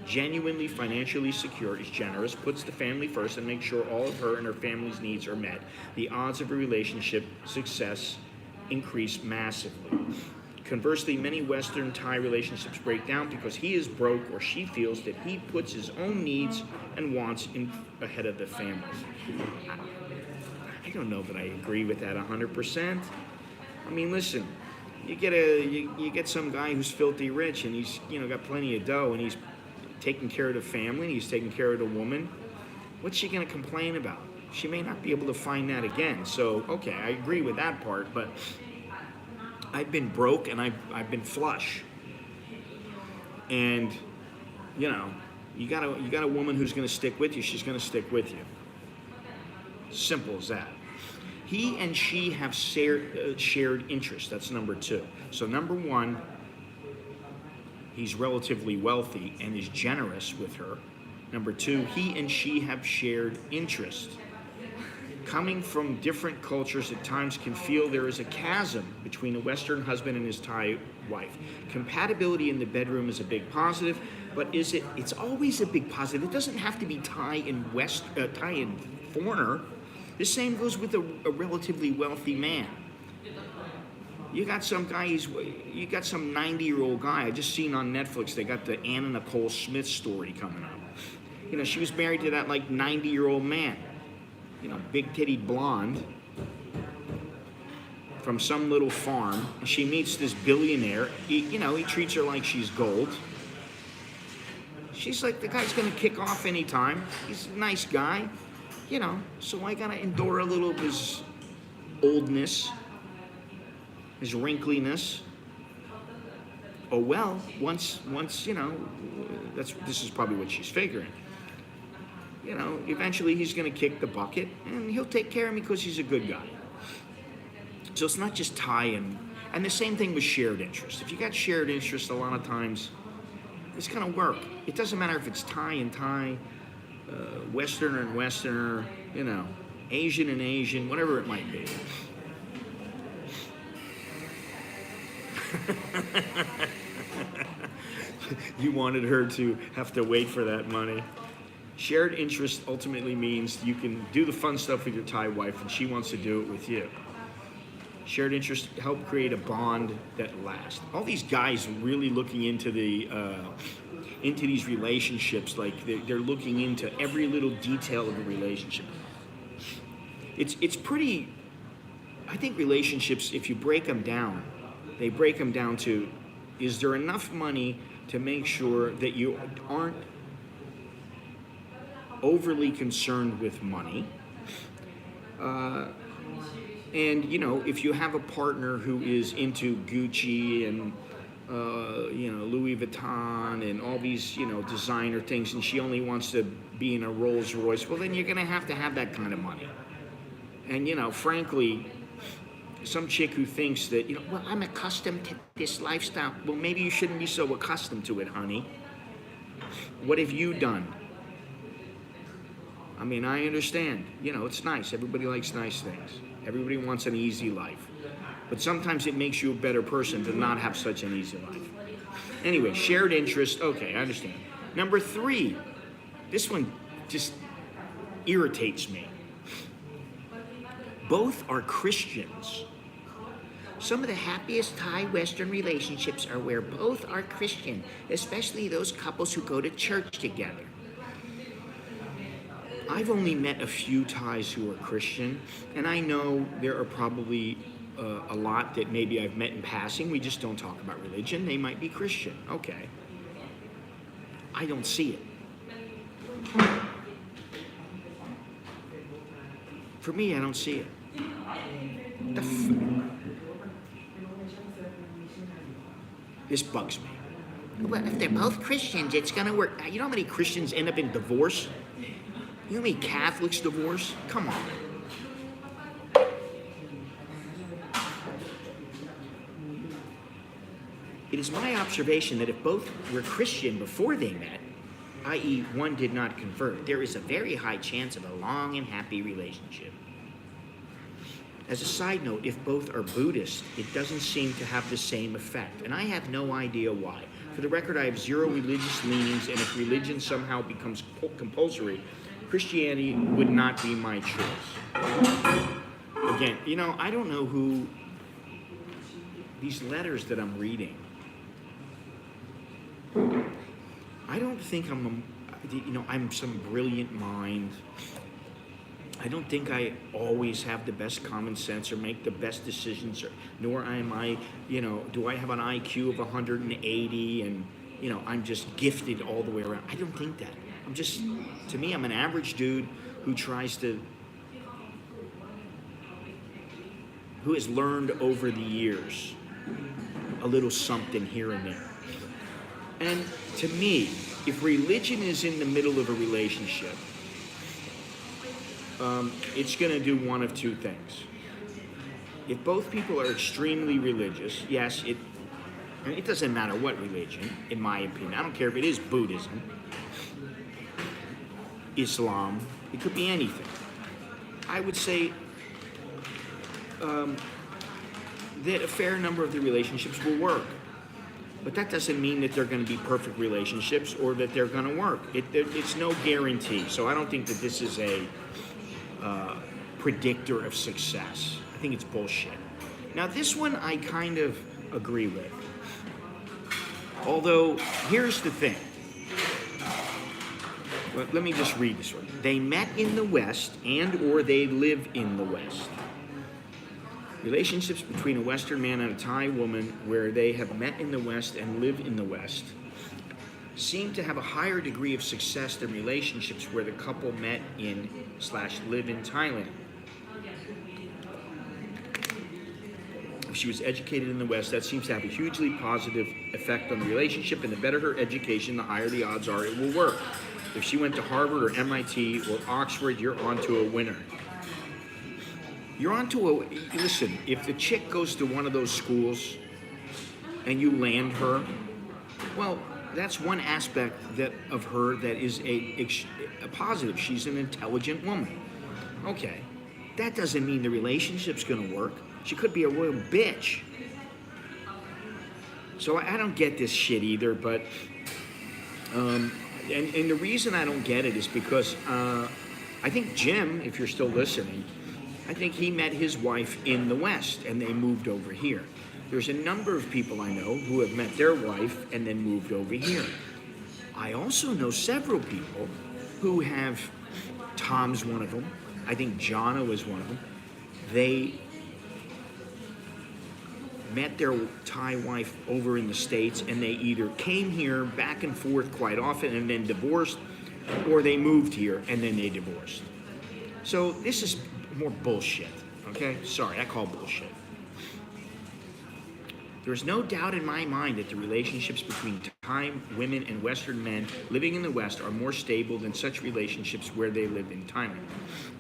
genuinely financially secure, is generous, puts the family first, and makes sure all of her and her family's needs are met, the odds of a relationship success increase massively. Conversely, many Western Thai relationships break down because he is broke or she feels that he puts his own needs and wants ahead of the family. I don't know that I agree with that 100%. I mean, listen, you get some guy who's filthy rich and he's got plenty of dough and he's taking care of the family and he's taking care of the woman. What's she going to complain about? She may not be able to find that again. So, okay, I agree with that part, but I've been broke and I've been flush. And you got a woman who's going to stick with you. She's going to stick with you. Simple as that. He and she have shared interests. That's number 2. So number 1, he's relatively wealthy and is generous with her. Number 2, he and she have shared interests. Coming from different cultures at times can feel there is a chasm between a Western husband and his Thai wife. Compatibility in the bedroom is a big positive, but it's always a big positive. It doesn't have to be Thai and foreigner. The same goes with a relatively wealthy man. You got some guy, you got some 90-year-old guy. I just seen on Netflix, they got the Anna Nicole Smith story coming up. She was married to that 90-year-old man. Big-titted blonde from some little farm. She meets this billionaire. He treats her like she's gold. She's like, the guy's going to kick off anytime. He's a nice guy, so I got to endure a little of his oldness, his wrinkliness. Oh, well, once this is probably what she's figuring. Eventually he's going to kick the bucket and he'll take care of me because he's a good guy. So it's not just Thai and the same thing with shared interest. If you got shared interest, a lot of times it's going to work. It doesn't matter if it's Thai and Thai, Westerner and Westerner, Asian and Asian, whatever it might be. You wanted her to have to wait for that money. Shared interest ultimately means you can do the fun stuff with your Thai wife and she wants to do it with you. Shared interest help create a bond that lasts. All these guys really looking into these relationships, like they're looking into every little detail of the relationship. It's pretty, I think relationships, if you break them down, they break them down to, is there enough money to make sure that you aren't overly concerned with money, and if you have a partner who is into Gucci and Louis Vuitton and all these designer things, and she only wants to be in a Rolls Royce, well then you're gonna have to have that kind of money. And frankly, some chick who thinks that well, I'm accustomed to this lifestyle. Well, maybe you shouldn't be so accustomed to it, honey. What have you done? I mean, I understand. It's nice. Everybody likes nice things. Everybody wants an easy life. But sometimes it makes you a better person to not have such an easy life. Anyway, shared interest. Okay, I understand. Number 3. This one just irritates me. Both are Christians. Some of the happiest Thai Western relationships are where both are Christian, especially those couples who go to church together. I've only met a few Thais who are Christian, and I know there are probably a lot that maybe I've met in passing. We just don't talk about religion. They might be Christian. Okay. I don't see it. For me, I don't see it. This bugs me. Well, if they're both Christians, it's going to work. You know how many Christians end up in divorce? You know how many Catholics divorce? Come on. It is my observation that if both were Christian before they met, i.e. one did not convert, there is a very high chance of a long and happy relationship. As a side note, if both are Buddhist, it doesn't seem to have the same effect, and I have no idea why. For the record, I have zero religious leanings, and if religion somehow becomes compulsory, Christianity would not be my choice. Again, you know, I don't know who these letters that I'm reading. I don't think I'm some brilliant mind. I don't think I always have the best common sense or make the best decisions, nor am I, do I have an IQ of 180 and, I'm just gifted all the way around. I don't think that. To me, I'm an average dude who who has learned over the years a little something here and there. And to me, if religion is in the middle of a relationship, it's going to do one of two things. If both people are extremely religious, yes, it doesn't matter what religion, in my opinion. I don't care if it is Buddhism, Islam, it could be anything. I would say that a fair number of the relationships will work. But that doesn't mean that they're going to be perfect relationships or that they're going to work. It's no guarantee. So I don't think that this is a predictor of success. I think it's bullshit. Now this one I kind of agree with. Although, here's the thing. Let me just read this one. They met in the West or they live in the West. Relationships between a Western man and a Thai woman where they have met in the West and live in the West seem to have a higher degree of success than relationships where the couple met in/live in Thailand. If she was educated in the West, that seems to have a hugely positive effect on the relationship, and the better her education, the higher the odds are it will work. If she went to Harvard or MIT or Oxford, you're onto a winner. Listen, if the chick goes to one of those schools and you land her, well, that's one aspect of her that is a positive. She's an intelligent woman. Okay, that doesn't mean the relationship's gonna work. She could be a real bitch. So I don't get this shit either, but, and the reason I don't get it is because I think Jim, if you're still listening, I think he met his wife in the West and they moved over here. There's a number of people I know who have met their wife and then moved over here. I also know several people who have, Tom's one of them, I think Jana was one of them, they met their Thai wife over in the States and they either came here back and forth quite often and then divorced, or they moved here and then they divorced. So this is more bullshit, okay? Sorry, I call bullshit. There's no doubt in my mind that the relationships between Thai women and Western men living in the West are more stable than such relationships where they live in Thailand.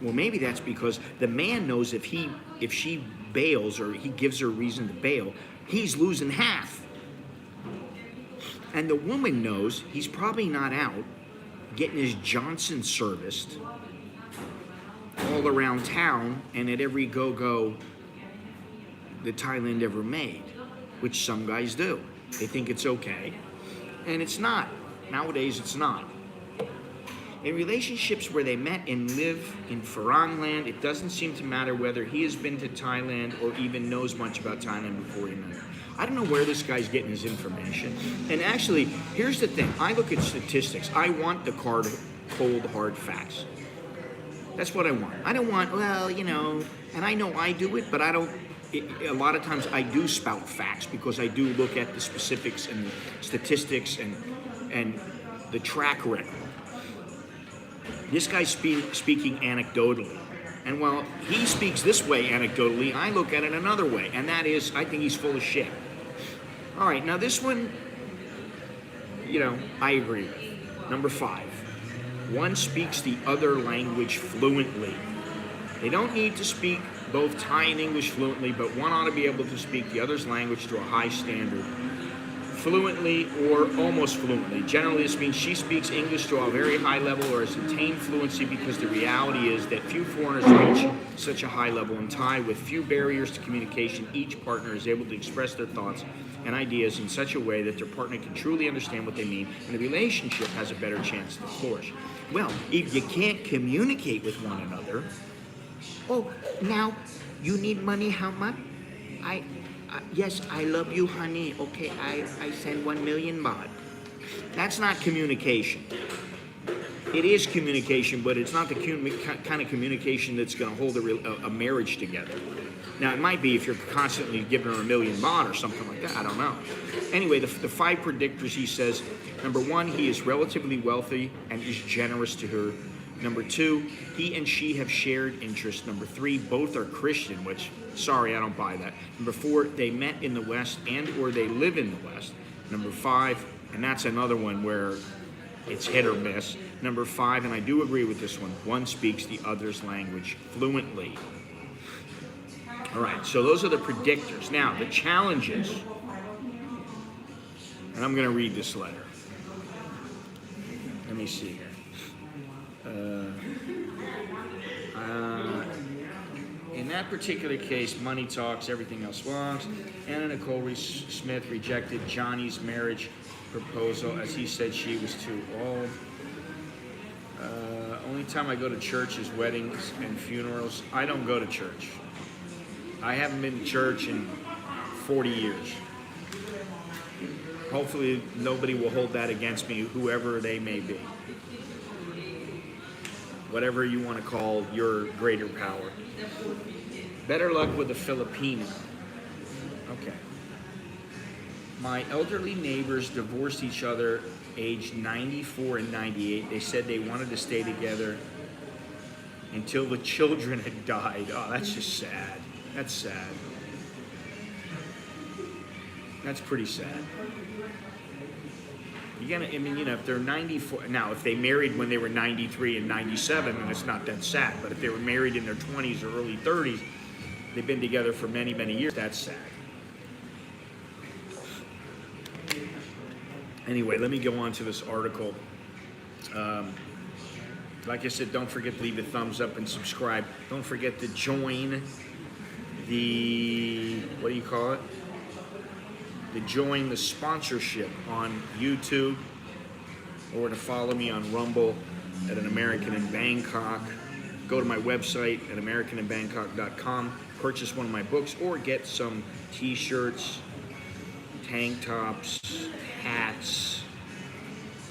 Well, maybe that's because the man knows if she bails or he gives her reason to bail, he's losing half. And the woman knows he's probably not out getting his Johnson serviced all around town and at every go-go that Thailand ever made, which some guys do. They think it's okay, and it's not. Nowadays, it's not. In relationships where they met and live in Farang land, it doesn't seem to matter whether he has been to Thailand or even knows much about Thailand before he met her. I don't know where this guy's getting his information. And actually, here's the thing. I look at statistics. I want the cold, hard facts. That's what I want. I don't want, and I know I do it, but I don't, a lot of times I do spout facts because I do look at the specifics and the statistics and the track record. This guy's speaking anecdotally. And while he speaks this way anecdotally, I look at it another way. And that is, I think he's full of shit. All right, now this one, I agree with. Number 5. One speaks the other language fluently. They don't need to speak both Thai and English fluently, but one ought to be able to speak the other's language to a high standard. Fluently or almost fluently. Generally, this means she speaks English to a very high level or has attained fluency, because the reality is that few foreigners reach such a high level in Thai. With few barriers to communication, each partner is able to express their thoughts and ideas in such a way that their partner can truly understand what they mean, and the relationship has a better chance to flourish. Well, if you can't communicate with one another, oh, now you need money, how much? Yes, I love you, honey. Okay, I send 1 million baht. That's not communication. It is communication, but it's not the kind of communication that's going to hold a marriage together. Now, it might be if you're constantly giving her 1 million baht or something like that. I don't know. Anyway, the 5 predictors, he says, number 1, he is relatively wealthy and is generous to her. Number 2, he and she have shared interests. Number 3, both are Christian, which, sorry, I don't buy that. Number 4, they met in the West and or they live in the West. Number 5, and that's another one where it's hit or miss. Number 5, and I do agree with this one speaks the other's language fluently. All right, so those are the predictors. Now, the challenges, and I'm going to read this letter. Let me see here. In that particular case, money talks, everything else walks. Anna Nicole Smith rejected Johnny's marriage proposal as he said she was too old. Only time I go to church is weddings and funerals. I don't go to church. I haven't been to church in 40 years. Hopefully nobody will hold that against me, whoever they may be. Whatever you want to call your greater power. Better luck with a Filipino. Okay. My elderly neighbors divorced each other aged 94 and 98. They said they wanted to stay together until the children had died. Oh, that's just sad. That's sad. That's pretty sad. If they're 94, now if they married when they were 93 and 97, then it's not that sad. But if they were married in their 20s or early 30s, they've been together for many, many years, that's sad. Anyway, let me go on to this article. Like I said, don't forget to leave a thumbs up and subscribe. Don't forget to join the, what do you call it? To join the sponsorship on YouTube, or to follow me on Rumble at An American in Bangkok. Go to my website at americaninbangkok.com, purchase one of my books, or get some t-shirts, tank tops, hats,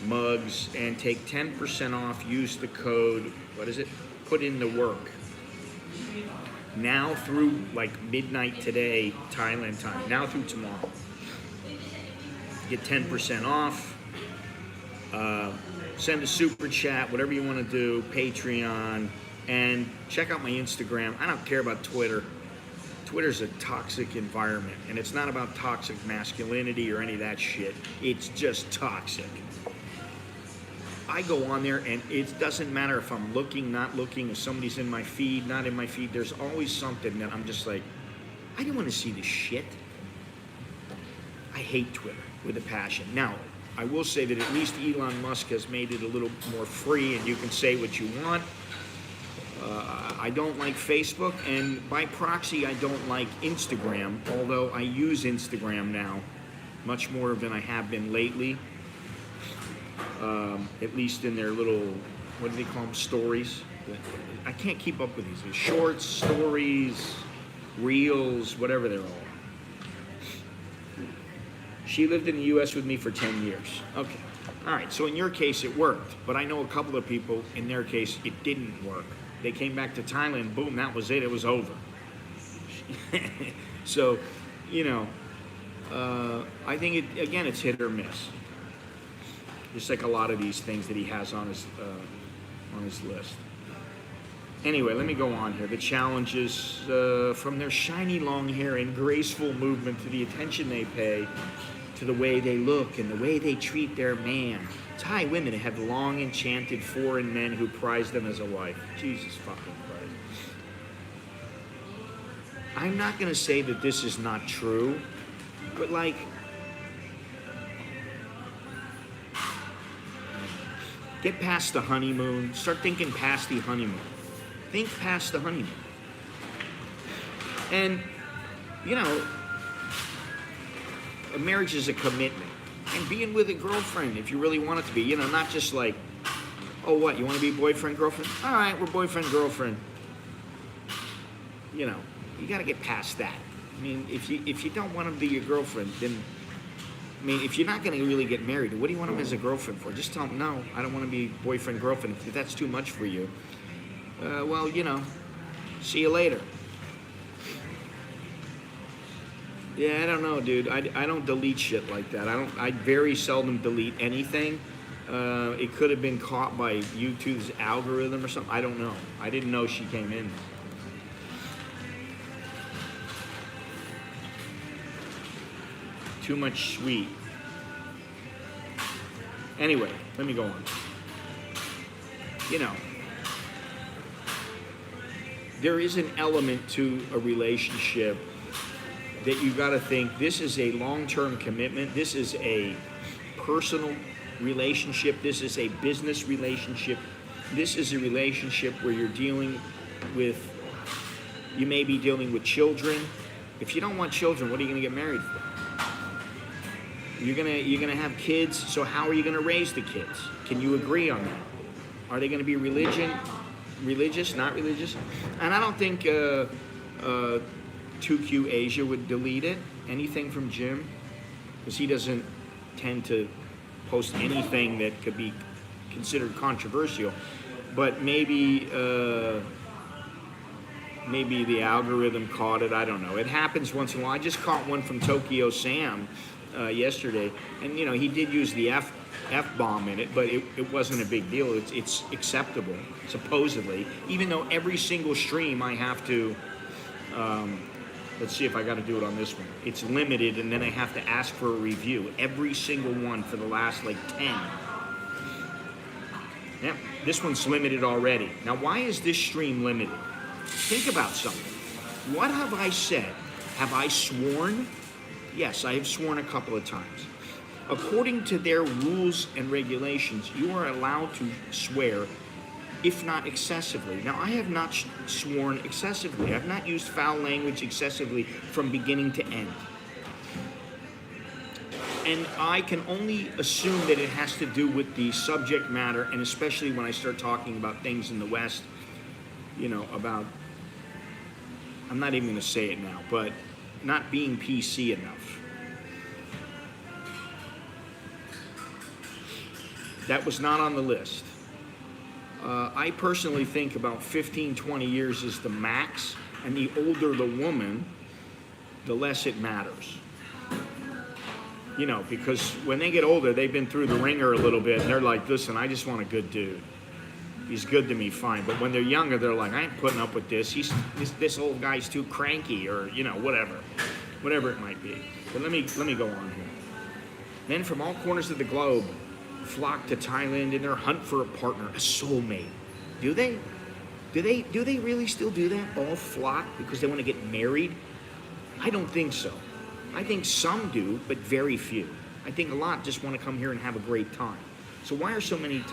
mugs, and take 10% off. Use the code, what is it? Put in the work. Now through like midnight today, Thailand time, now through tomorrow. Get 10% off. Send a super chat, whatever you want to do, Patreon, and check out my Instagram. I don't care about Twitter. Twitter's a toxic environment, and it's not about toxic masculinity or any of that shit. It's just toxic. I go on there, and it doesn't matter if I'm looking, not looking, if somebody's in my feed, not in my feed. There's always something that I'm just like, I don't want to see this shit. I hate Twitter with a passion. Now, I will say that at least Elon Musk has made it a little more free, and you can say what you want. I don't like Facebook, and by proxy, I don't like Instagram, although I use Instagram now much more than I have been lately, at least in their little, what do they call them, stories? I can't keep up with these. They're shorts, stories, reels, whatever they're all. She lived in the U.S. with me for 10 years. Okay. All right. So in your case, it worked. But I know a couple of people, in their case, it didn't work. They came back to Thailand. Boom, that was it. It was over. So, I think, it's hit or miss. Just like a lot of these things that he has on his list. Anyway, let me go on here. The challenges, from their shiny long hair and graceful movement to the attention they pay, to the way they look and the way they treat their man. Thai women have long enchanted foreign men who prize them as a wife. Jesus fucking Christ. I'm not going to say that this is not true, but like, get past the honeymoon. Start thinking past the honeymoon. Think past the honeymoon. And, a marriage is a commitment. And being with a girlfriend, if you really want it to be, you know, not just like, oh, what, you want to be boyfriend, girlfriend? All right, we're boyfriend, girlfriend. You know, you got to get past that. I mean, if you don't want to be your girlfriend, then, I mean, if you're not going to really get married, what do you want them as a girlfriend for? Just tell them, no, I don't want to be boyfriend, girlfriend. If that's too much for you, well, you know, see you later. Yeah, I don't know, dude. I don't delete shit like that. I very seldom delete anything. It could have been caught by YouTube's algorithm or something. I don't know. I didn't know she came in. Too much sweet. Anyway, let me go on. You know, there is an element to a relationship that you got to think, this is a long-term commitment. This is a personal relationship. This is a business relationship. This is a relationship where you're dealing with, you may be dealing with children. If you don't want children, what are you going to get married for? You're gonna have kids, so how are you gonna raise the kids? Can you agree on that? Are they gonna be religious, not religious? And I don't think 2Q Asia would delete it, anything from Jim, because he doesn't tend to post anything that could be considered controversial. But maybe the algorithm caught it. I don't know. It happens once in a while. I just caught one from Tokyo Sam yesterday, and you know, he did use the F-bomb in it, but it wasn't a big deal. It's acceptable, supposedly, even though every single stream I have to, let's see if I got to do it on this one. It's limited, and then I have to ask for a review. Every single one for the last, like, 10. Yeah, this one's limited already. Now, why is this stream limited? Think about something. What have I said? Have I sworn? Yes, I have sworn a couple of times. According to their rules and regulations, you are allowed to swear, if not excessively. Now, I have not sworn excessively. I've not used foul language excessively from beginning to end. And I can only assume that it has to do with the subject matter, and especially when I start talking about things in the West, you know, about, I'm not even going to say it now, but not being PC enough. That was not on the list. I personally think about 15, 20 years is the max, and the older the woman, the less it matters. You know, because when they get older, they've been through the ringer a little bit, and they're like, listen, I just want a good dude. He's good to me, fine. But when they're younger, they're like, I ain't putting up with this. This old guy's too cranky, or, you know, whatever it might be. But let me go on here. Men from all corners of the globe flock to Thailand in their hunt for a partner, a soulmate. Do they? Do they really still do that? All flock because they want to get married? I don't think so. I think some do, but very few. I think a lot just want to come here and have a great time. So why are so many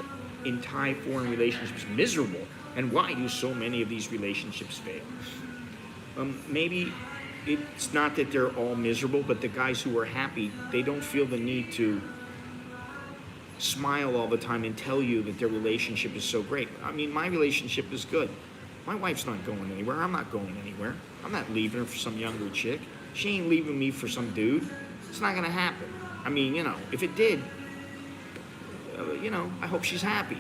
in Thai foreign relationships miserable? And why do so many of these relationships fail? Maybe it's not that they're all miserable, but the guys who are happy, they don't feel the need to smile all the time and tell you that their relationship is so great. I mean, my relationship is good. My wife's not going anywhere. I'm not going anywhere. I'm not leaving her for some younger chick. She ain't leaving me for some dude. It's not going to happen. I mean, you know, if it did, you know, I hope she's happy.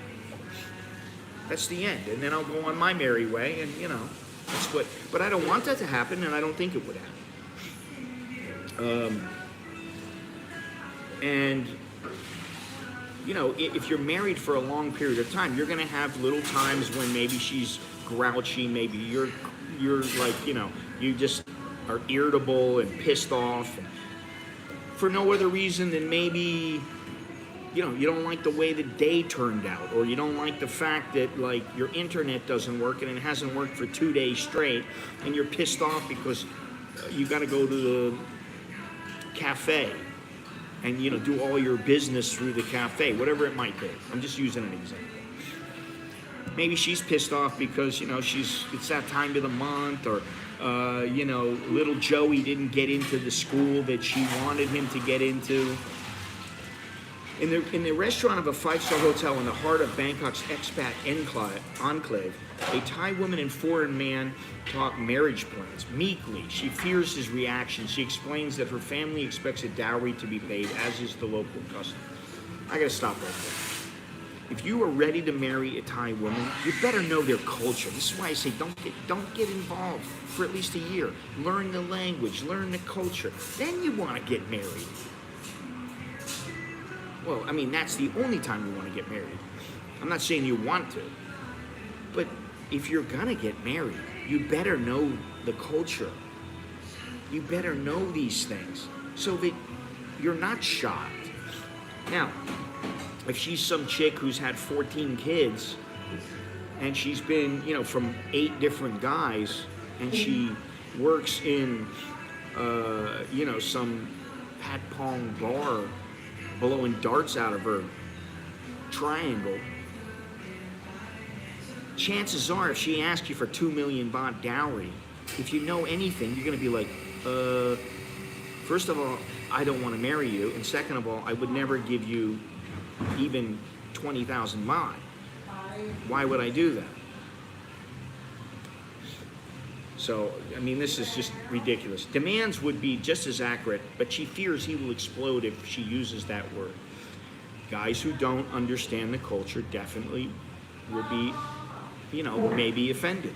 That's the end. And then I'll go on my merry way, and, you know, that's what. But I don't want that to happen, and I don't think it would happen. And, you know, if you're married for a long period of time, you're going to have little times when maybe she's grouchy, maybe you're like, you know, you just are irritable and pissed off for no other reason than maybe, you know, you don't like the way the day turned out, or you don't like the fact that, like, your internet doesn't work and it hasn't worked for 2 days straight, and you're pissed off because you got to go to the cafe and, you know, do all your business through the cafe, whatever it might be. I'm just using an example. maybe she's pissed off because, you know, it's that time of the month, or you know, little Joey didn't get into the school that she wanted him to get into. In the restaurant of a five-star hotel in the heart of Bangkok's expat enclave, a Thai woman and foreign man talk marriage plans. Meekly, she fears his reaction. She explains that her family expects a dowry to be paid, as is the local custom. I gotta stop right there. If you are ready to marry a Thai woman, you better know their culture. This is why I say don't get involved for at least a year. Learn the language, learn the culture. Then you want to get married. Well, I mean, that's the only time you want to get married. I'm not saying you want to, but if you're gonna get married, you better know the culture. You better know these things so that you're not shocked. Now, if she's some chick who's had 14 kids and she's been, you know, from 8 different guys, and she works in, you know, some pat pong bar blowing darts out of her triangle, chances are if she asks you for 2 million baht dowry, if you know anything, you're going to be like, first of all, I don't want to marry you, and second of all, I would never give you even 20,000 baht. Why would I do that? So, I mean, this is just ridiculous. Demands would be just as accurate, but she fears he will explode if she uses that word. Guys who don't understand the culture definitely will be, you know, maybe offended.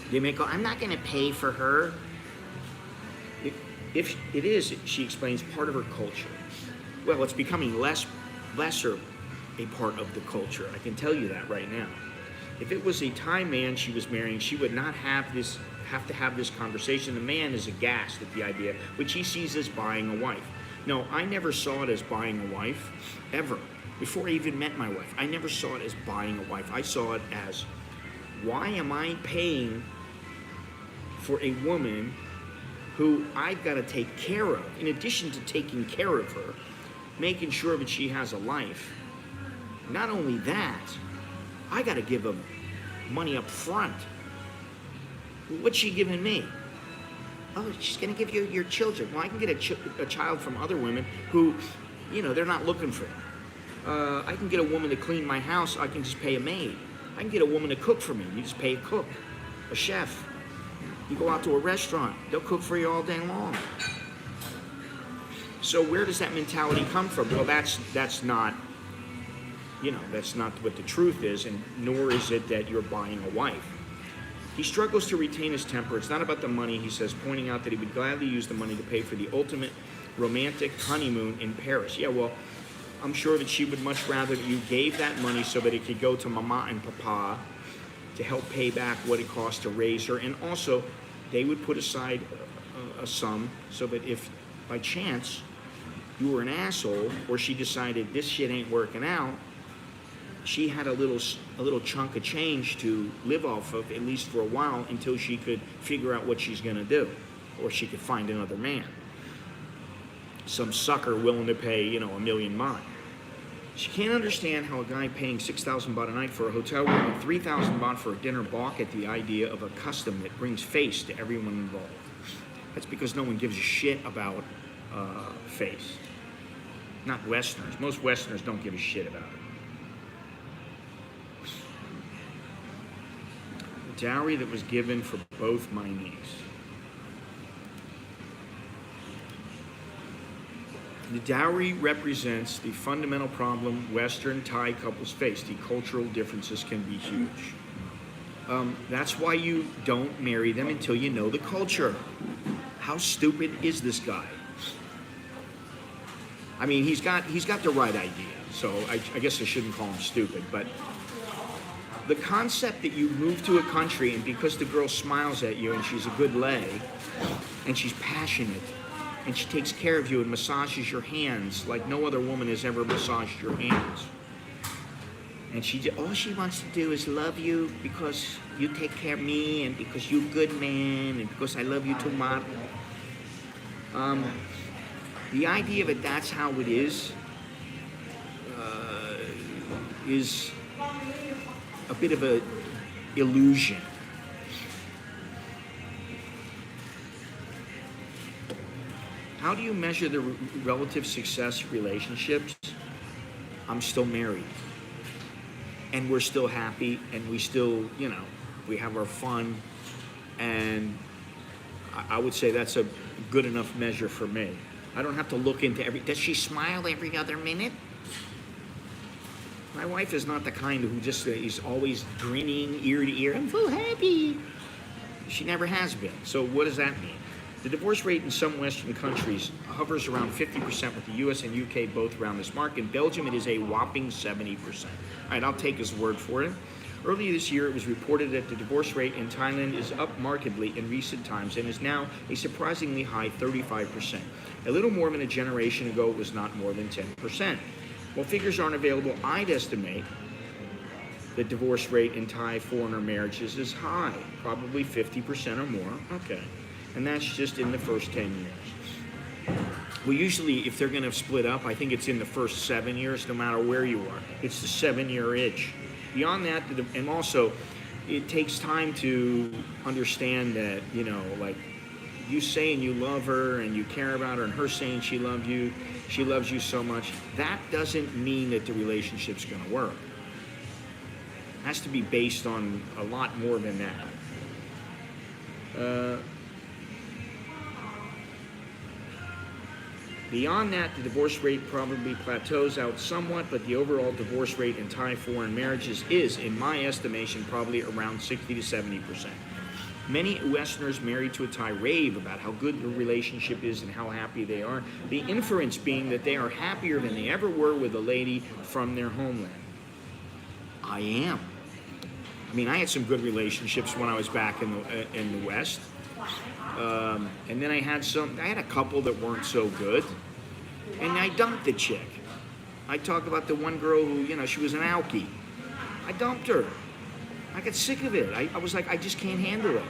They may go, I'm not going to pay for her. If it is, she explains, part of her culture. Well, it's becoming lesser a part of the culture. I can tell you that right now. If it was a Thai man she was marrying, she would not have to have this conversation. The man is aghast at the idea, which he sees as buying a wife. No, I never saw it as buying a wife, ever. Before I even met my wife, I never saw it as buying a wife. I saw it as, why am I paying for a woman who I've got to take care of? In addition to taking care of her, making sure that she has a life. Not only that, I got to give them money up front. What's she giving me? Oh, she's going to give you your children. Well, I can get a child from other women who, you know, they're not looking for it. I can get a woman to clean my house. I can just pay a maid. I can get a woman to cook for me. You just pay a cook, a chef. You go out to a restaurant. They'll cook for you all day long. So where does that mentality come from? Well, that's not, you know, that's not what the truth is, and nor is it that you're buying a wife. He struggles to retain his temper. It's not about the money, he says, pointing out that he would gladly use the money to pay for the ultimate romantic honeymoon in Paris. Yeah, well, I'm sure that she would much rather that you gave that money so that it could go to Mama and Papa to help pay back what it cost to raise her, and also they would put aside a sum so that if by chance you were an asshole or she decided this shit ain't working out, she had a little chunk of change to live off of, at least for a while, until she could figure out what she's gonna do, or she could find another man. Some sucker willing to pay, you know, 1 million baht. She can't understand how a guy paying 6,000 baht a night for a hotel room and 3,000 baht for a dinner balk at the idea of a custom that brings face to everyone involved. That's because no one gives a shit about face. Not Westerners. Most Westerners don't give a shit about it. The dowry that was given for both my knees. The dowry represents the fundamental problem Western Thai couples face. The cultural differences can be huge. That's why you don't marry them until you know the culture. How stupid is this guy? I mean, he's got the right idea, so I guess I shouldn't call him stupid, but the concept that you move to a country and because the girl smiles at you and she's a good lay and she's passionate and she takes care of you and massages your hands like no other woman has ever massaged your hands, and all she wants to do is love you because you take care of me and because you're a good man and because I love you too much. The idea that that's how it is a bit of a illusion. How do you measure the relative success of relationships? I'm still married. And we're still happy, and we still, we have our fun. And I would say that's a good enough measure for me. I don't have to look into does she smile every other minute? My wife is not the kind who just is always grinning ear to ear. I'm so happy. She never has been. So what does that mean? The divorce rate in some Western countries hovers around 50%, with the US and UK both around this mark. In Belgium, it is a whopping 70%. All right, I'll take his word for it. Earlier this year, it was reported that the divorce rate in Thailand is up markedly in recent times and is now a surprisingly high 35%. A little more than a generation ago, it was not more than 10%. While figures aren't available, I'd estimate the divorce rate in Thai foreigner marriages is high, probably 50% or more. Okay. And that's just in the first 10 years. Well, usually, if they're going to split up, I think it's in the first 7 years, no matter where you are. It's the 7-year itch. Beyond that, and also, it takes time to understand that, like you saying you love her and you care about her, and her saying she loves you so much, that doesn't mean that the relationship's going to work. It has to be based on a lot more than that. Beyond that, the divorce rate probably plateaus out somewhat, but the overall divorce rate in Thai foreign marriages is, in my estimation, probably around 60 to 70%. Many Westerners married to a Thai rave about how good the relationship is and how happy they are, the inference being that they are happier than they ever were with a lady from their homeland. I am. I mean, I had some good relationships when I was back in the West. And then I had a couple that weren't so good, and I dumped the chick. I talk about the one girl who, she was an alkie. I dumped her. I got sick of it. I was like, I just can't handle it.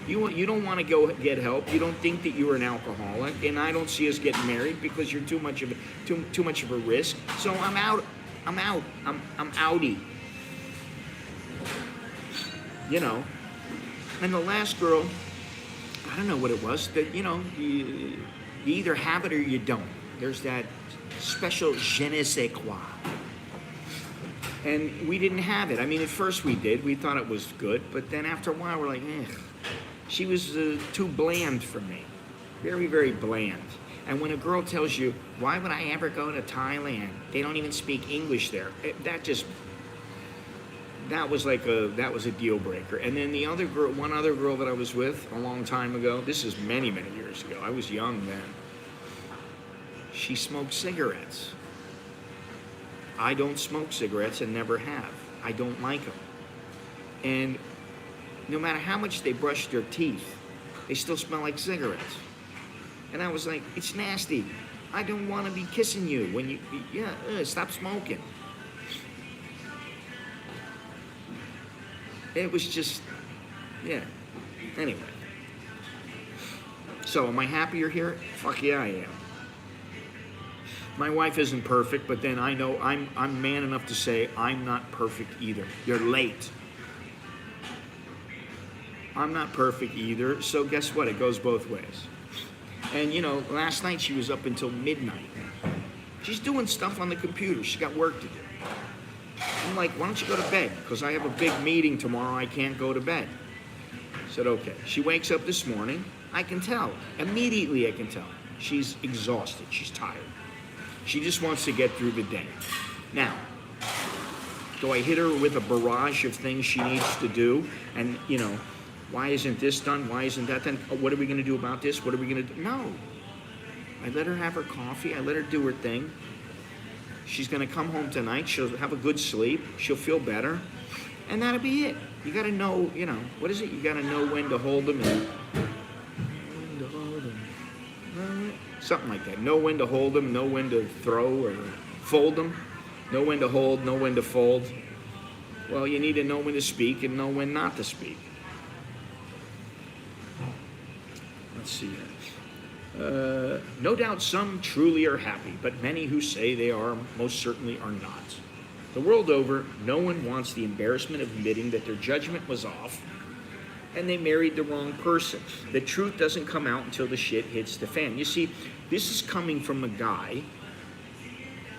You don't want to go get help. You don't think that you're an alcoholic, and I don't see us getting married because you're too much of a risk. So I'm out. I'm outie. And the last girl, I don't know what it was, that, you either have it or you don't. There's that special je ne sais quoi. And we didn't have it. I mean, at first we did. We thought it was good. But then after a while, we're like, she was too bland for me. Very, very bland. And when a girl tells you, why would I ever go to Thailand? They don't even speak English there. That was a deal breaker. And then one other girl that I was with a long time ago, this is many, many years ago. I was young then. She smoked cigarettes. I don't smoke cigarettes and never have. I don't like them. And no matter how much they brush their teeth, they still smell like cigarettes. And I was like, it's nasty. I don't want to be kissing you when stop smoking. It was just, Anyway. So, am I happier here? Fuck yeah, I am. My wife isn't perfect, but then I know I'm man enough to say I'm not perfect either. You're late. I'm not perfect either, so guess what? It goes both ways. And, last night she was up until midnight. She's doing stuff on the computer. She's got work to do. I'm like, why don't you go to bed? Because I have a big meeting tomorrow. I can't go to bed. I said, okay. She wakes up this morning. I can tell. Immediately I can tell. She's exhausted. She's tired. She just wants to get through the day. Now, do I hit her with a barrage of things she needs to do? And, why isn't this done? Why isn't that done? What are we going to do about this? What are we going to do? No. I let her have her coffee. I let her do her thing. She's going to come home tonight. She'll have a good sleep. She'll feel better. And that'll be it. You got to know, what is it? You got to know when to hold them. Something like that. Know when to hold them. Know when to throw or fold them. Know when to hold. Know when to fold. Well, you need to know when to speak and know when not to speak. Let's see here. No doubt some truly are happy, but many who say they are most certainly are not. The world over, no one wants the embarrassment of admitting that their judgment was off and they married the wrong person. The truth doesn't come out until the shit hits the fan. You see, this is coming from a guy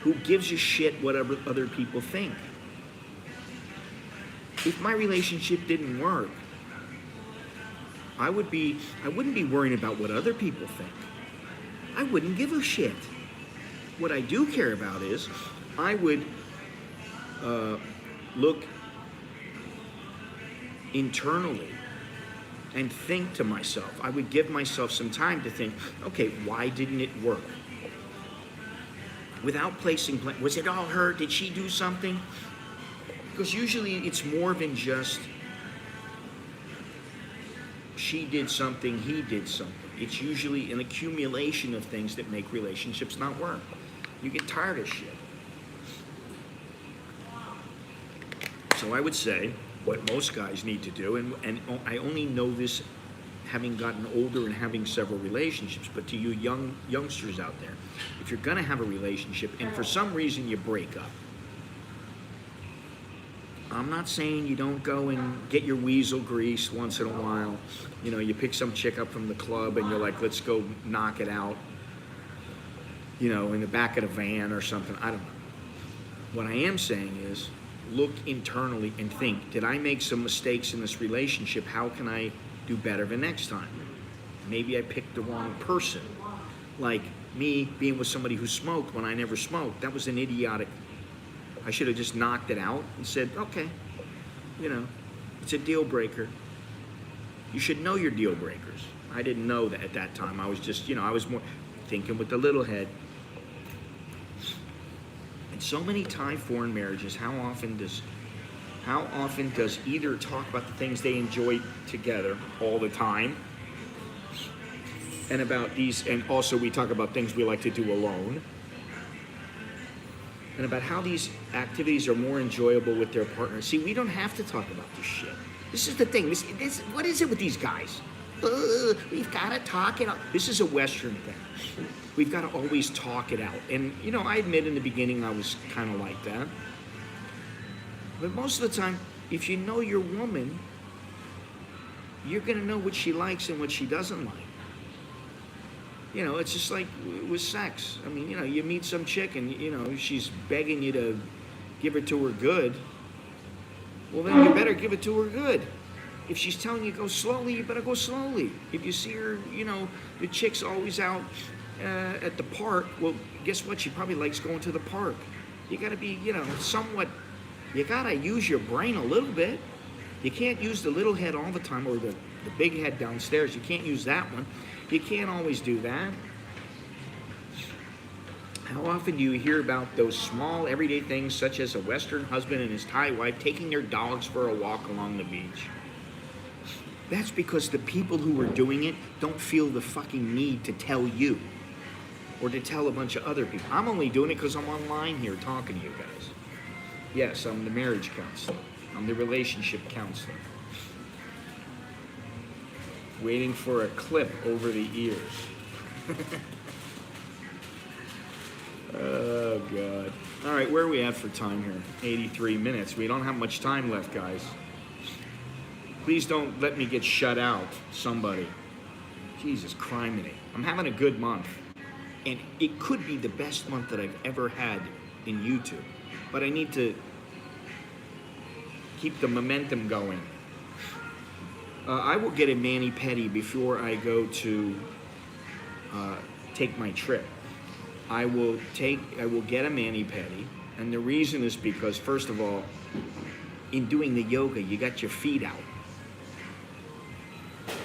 who gives a shit whatever other people think. If my relationship didn't work, I wouldn't be worrying about what other people think. I wouldn't give a shit. What I do care about is I would look internally and think to myself. I would give myself some time to think, okay, why didn't it work? Without placing blame. Was it all her? Did she do something? Because usually it's more than just she did something, he did something. It's usually an accumulation of things that make relationships not work. You get tired of shit. So I would say what most guys need to do, and I only know this having gotten older and having several relationships, but to you youngsters out there, if you're gonna have a relationship and for some reason you break up, I'm not saying you don't go and get your weasel grease once in a while. You know, you pick some chick up from the club and you're like, let's go knock it out, you know, in the back of the van or something. I don't know. What I am saying is look internally and think, did I make some mistakes in this relationship? How can I do better the next time? Maybe I picked the wrong person. Like me being with somebody who smoked when I never smoked. That was an idiotic. I should have just knocked it out and said, okay, you know, it's a deal breaker. You should know your deal breakers. I didn't know that at that time. I was just, you know, I was more thinking with the little head. And so many Thai foreign marriages, how often does either talk about the things they enjoy together all the time, and about these, and also we talk about things we like to do alone, and about how these activities are more enjoyable with their partner. See, we don't have to talk about this shit. This is the thing. This what is it with these guys? We've got to talk it out. This is a Western thing. We've got to always talk it out. And, you know, I admit in the beginning I was kind of like that. But most of the time, if you know your woman, you're going to know what she likes and what she doesn't like. You know, it's just like with sex. I mean, you know, you meet some chick and, you know, she's begging you to give it to her good. Well, then you better give it to her good. If she's telling you go slowly, you better go slowly. If you see her, you know, the chick's always out at the park, well, guess what? She probably likes going to the park. You got to be, you know, somewhat, you got to use your brain a little bit. You can't use the little head all the time, or the big head downstairs. You can't use that one. You can't always do that. How often do you hear about those small everyday things, such as a Western husband and his Thai wife taking their dogs for a walk along the beach? That's because the people who are doing it don't feel the fucking need to tell you or to tell a bunch of other people. I'm only doing it because I'm online here talking to you guys. Yes, I'm the marriage counselor. I'm the relationship counselor. Waiting for a clip over the ears. Oh, God. All right, where are we at for time here? 83 minutes. We don't have much time left, guys. Please don't let me get shut out, somebody. Jesus criminy. I'm having a good month. And it could be the best month that I've ever had in YouTube. But I need to keep the momentum going. I will get a mani-pedi before I go to take my trip. I will get a mani-pedi, and the reason is because, first of all, in doing the yoga, you got your feet out.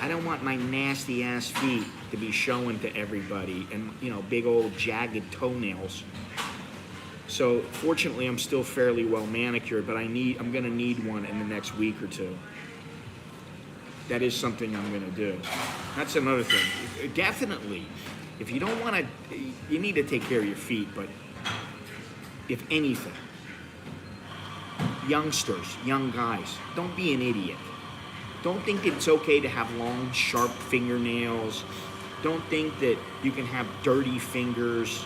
I don't want my nasty ass feet to be showing to everybody, and, you know, big old jagged toenails. So fortunately, I'm still fairly well manicured, but I'm gonna need one in the next week or two. That is something I'm gonna do. That's another thing. Definitely, if you don't want to, you need to take care of your feet. But if anything, youngsters, young guys, don't be an idiot. Don't think that it's okay to have long, sharp fingernails. Don't think that you can have dirty fingers.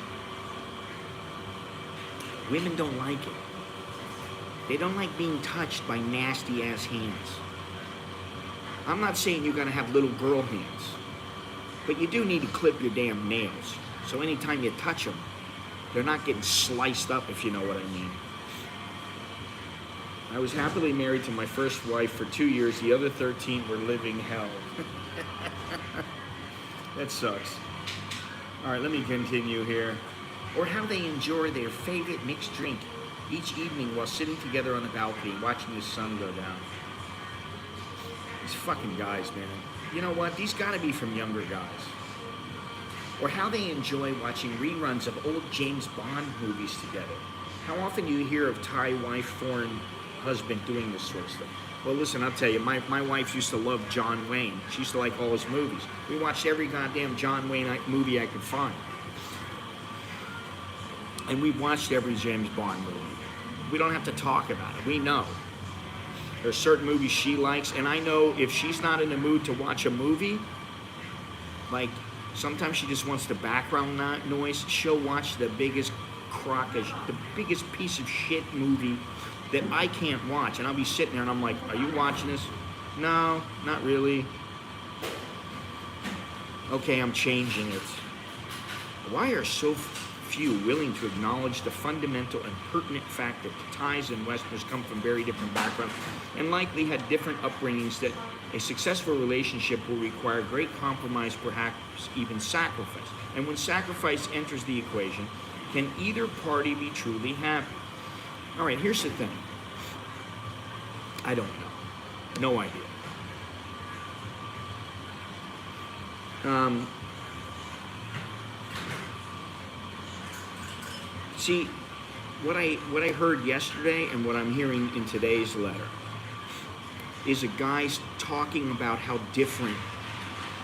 Women don't like it. They don't like being touched by nasty ass hands. I'm not saying you're gonna have little girl hands, but you do need to clip your damn nails. So anytime you touch them, they're not getting sliced up, if you know what I mean. I was happily married to my first wife for 2 years. The other 13 were living hell. That sucks. All right, let me continue here. Or how they enjoy their favorite mixed drink each evening while sitting together on the balcony watching the sun go down. These fucking guys, man. You know what? These gotta be from younger guys. Or how they enjoy watching reruns of old James Bond movies together. How often do you hear of Thai wife, foreign husband doing this sort of stuff? Well, listen, I'll tell you, my wife used to love John Wayne. She used to like all his movies. We watched every goddamn John Wayne movie I could find. And we watched every James Bond movie. We don't have to talk about it. We know. There's certain movies she likes, and I know if she's not in the mood to watch a movie, like sometimes she just wants the background noise, she'll watch the biggest the biggest piece of shit movie that I can't watch. And I'll be sitting there and I'm like, are you watching this? No, not really. Okay, I'm changing it. Why are so few willing to acknowledge the fundamental and pertinent fact that the Thais and Westerners come from very different backgrounds and likely had different upbringings, that a successful relationship will require great compromise, perhaps even sacrifice. And when sacrifice enters the equation, can either party be truly happy? All right, here's the thing. I don't know. No idea. See, what I heard yesterday and what I'm hearing in today's letter is a guy talking about how different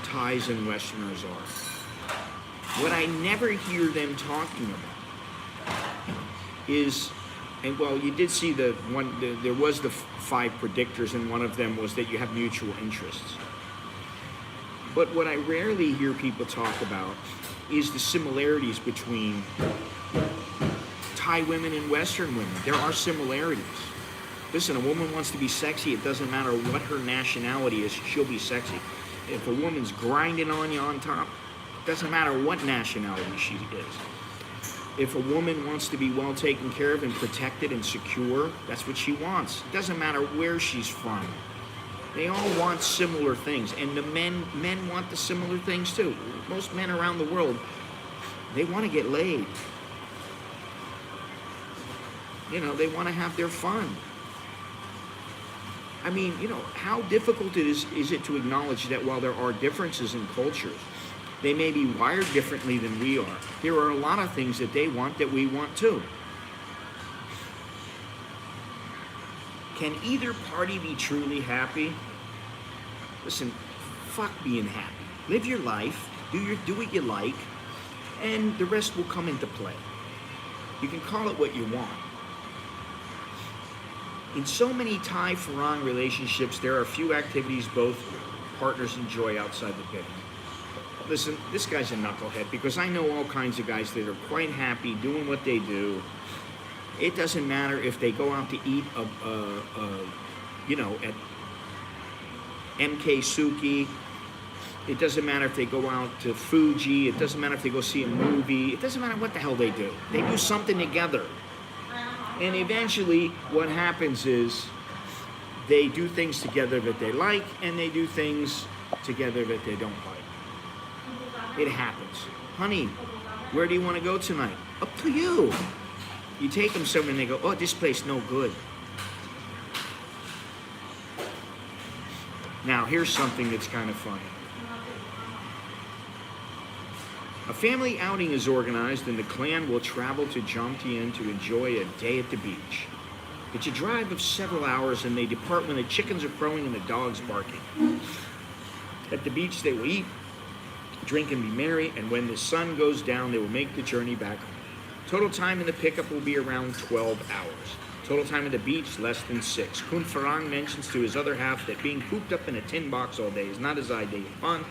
Thais and Westerners are. What I never hear them talking about is, and well, you did see there was the 5 predictors, and one of them was that you have mutual interests. But what I rarely hear people talk about is the similarities between Thai women and Western women. There are similarities. Listen, a woman wants to be sexy. It doesn't matter what her nationality is, she'll be sexy. If a woman's grinding on you on top, it doesn't matter what nationality she is. If a woman wants to be well taken care of and protected and secure, that's what she wants. It doesn't matter where she's from. They all want similar things, and the men want the similar things too. Most men around the world, they want to get laid. You know, they want to have their fun. I mean, you know, how difficult is it to acknowledge that while there are differences in cultures, they may be wired differently than we are. There are a lot of things that they want that we want too. Can either party be truly happy? Listen, fuck being happy. Live your life, do what you like, and the rest will come into play. You can call it what you want. In so many Thai Farang relationships, there are few activities both partners enjoy outside the bedroom. Listen, this guy's a knucklehead, because I know all kinds of guys that are quite happy doing what they do. It doesn't matter if they go out to eat, you know, at MK Suki. It doesn't matter if they go out to Fuji. It doesn't matter if they go see a movie. It doesn't matter what the hell they do. They do something together. And eventually what happens is they do things together that they like, and they do things together that they don't like. It happens. Honey, where do you want to go tonight? Up to you. You take them somewhere and they go, oh, this place no good. Now, here's something that's kind of funny. A family outing is organized, and the clan will travel to Jomtien to enjoy a day at the beach. It's a drive of several hours, and they depart when the chickens are crowing and the dogs barking. At the beach, they will eat, drink, and be merry, and when the sun goes down, they will make the journey back home. Total time in the pickup will be around 12 hours. Total time at the beach, less than 6. Kun Farang mentions to his other half that being cooped up in a tin box all day is not his idea of fun,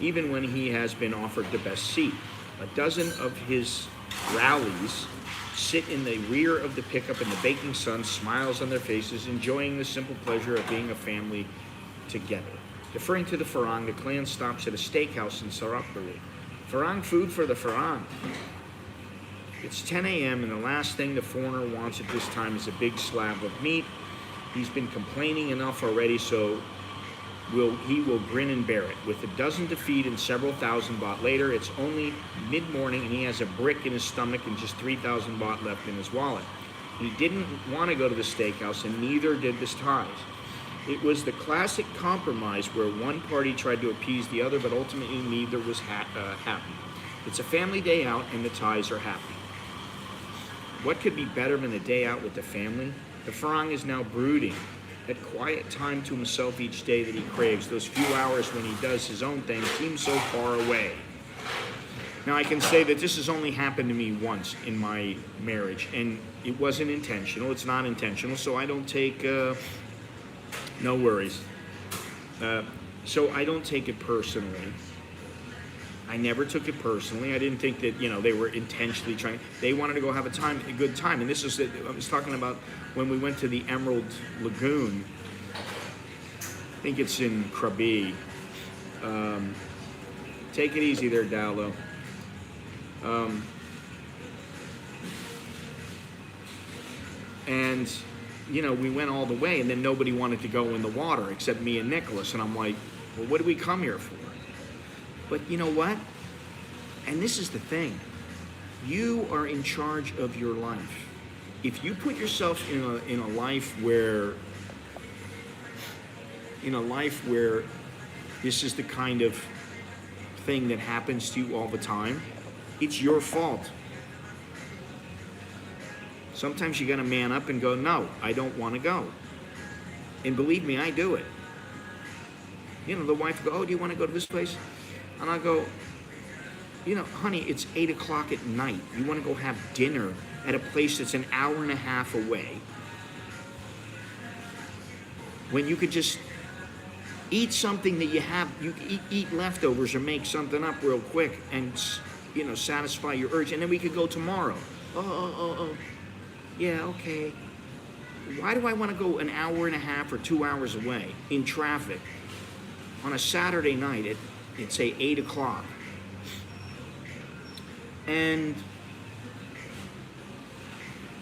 even when he has been offered the best seat. A dozen of his rallies sit in the rear of the pickup in the baking sun, smiles on their faces, enjoying the simple pleasure of being a family together. Deferring to the Farang, the clan stops at a steakhouse in Sarapuri. Farang food for the Farang. It's 10 a.m. and the last thing the foreigner wants at this time is a big slab of meat. He's been complaining enough already, so he will grin and bear it. With a dozen to feed and several thousand baht later, it's only mid-morning and he has a brick in his stomach and just 3,000 baht left in his wallet. He didn't want to go to the steakhouse and neither did the Thais. It was the classic compromise where one party tried to appease the other, but ultimately neither was happy. It's a family day out and the Thais are happy. What could be better than a day out with the family? The Farang is now brooding. That quiet time to himself each day that he craves, those few hours when he does his own thing, seem so far away. Now I can say that this has only happened to me once in my marriage, and it wasn't intentional, it's not intentional, so I don't take, no worries. So I don't take it personally. I never took it personally. I didn't think that, they were intentionally trying. They wanted to go have a good time. And this is, I was talking about when we went to the Emerald Lagoon. I think it's in Krabi. Take it easy there, Dowlo. And, we went all the way and then nobody wanted to go in the water except me and Nicholas. And I'm like, well, what did we come here for? But you know what? And this is the thing. You are in charge of your life. If you put yourself in a life where this is the kind of thing that happens to you all the time, it's your fault. Sometimes you gotta man up and go, no, I don't want to go. And believe me, I do it. The wife will go, oh, do you want to go to this place? And I go, honey, it's 8 o'clock at night. You want to go have dinner at a place that's an hour and a half away when you could just eat something that you eat leftovers or make something up real quick and, satisfy your urge. And then we could go tomorrow. Oh. Yeah, okay. Why do I want to go an hour and a half or 2 hours away in traffic on a Saturday night at say 8 o'clock, and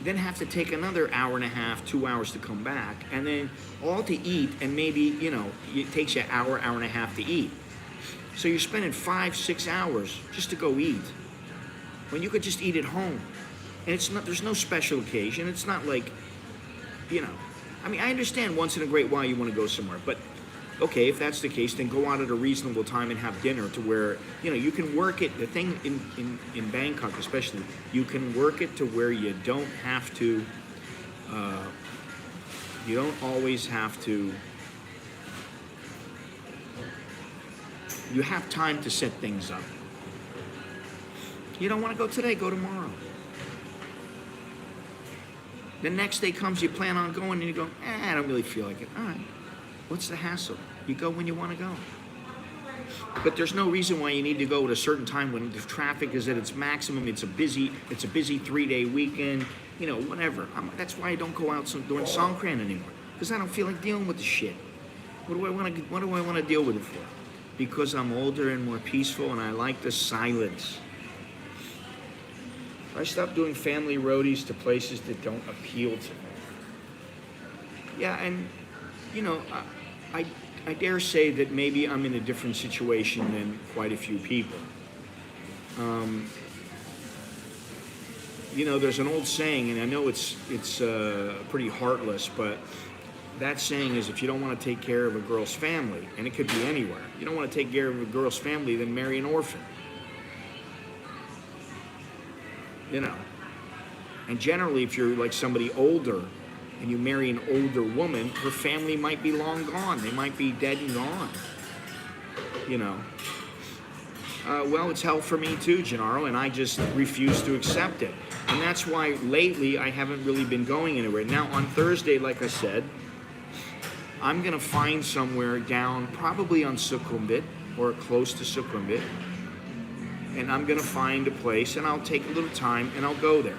then have to take another hour and a half, 2 hours to come back, and then all to eat, and maybe, it takes you an hour and a half to eat. So you're spending 5-6 hours just to go eat, when you could just eat at home. And there's no special occasion. It's not like, I understand once in a great while you want to go somewhere, but okay, if that's the case, then go out at a reasonable time and have dinner to where, you can work it. The thing in Bangkok especially, you can work it to where you don't have to, you don't always have to, you have time to set things up. You don't want to go today, go tomorrow. The next day comes, you plan on going, and you go, I don't really feel like it. All right. What's the hassle? You go when you want to go. But there's no reason why you need to go at a certain time when the traffic is at its maximum. It's a busy 3-day weekend. Whatever. That's why I don't go out during Songkran anymore, because I don't feel like dealing with the shit. What do I want to deal with it for? Because I'm older and more peaceful, and I like the silence. I stopped doing family roadies to places that don't appeal to me. Yeah, and I dare say that maybe I'm in a different situation than quite a few people. There's an old saying, and I know it's pretty heartless, but that saying is, if you don't want to take care of a girl's family, and it could be anywhere, you don't want to take care of a girl's family, then marry an orphan. And generally, if you're like somebody older, and you marry an older woman, her family might be long gone. They might be dead and gone. Well, it's hell for me too, Gennaro, and I just refuse to accept it. And that's why lately I haven't really been going anywhere. Now, on Thursday, like I said, I'm going to find somewhere down, probably on Sukhumvit, or close to Sukhumvit. and I'm gonna find a place, and I'll take a little time, and I'll go there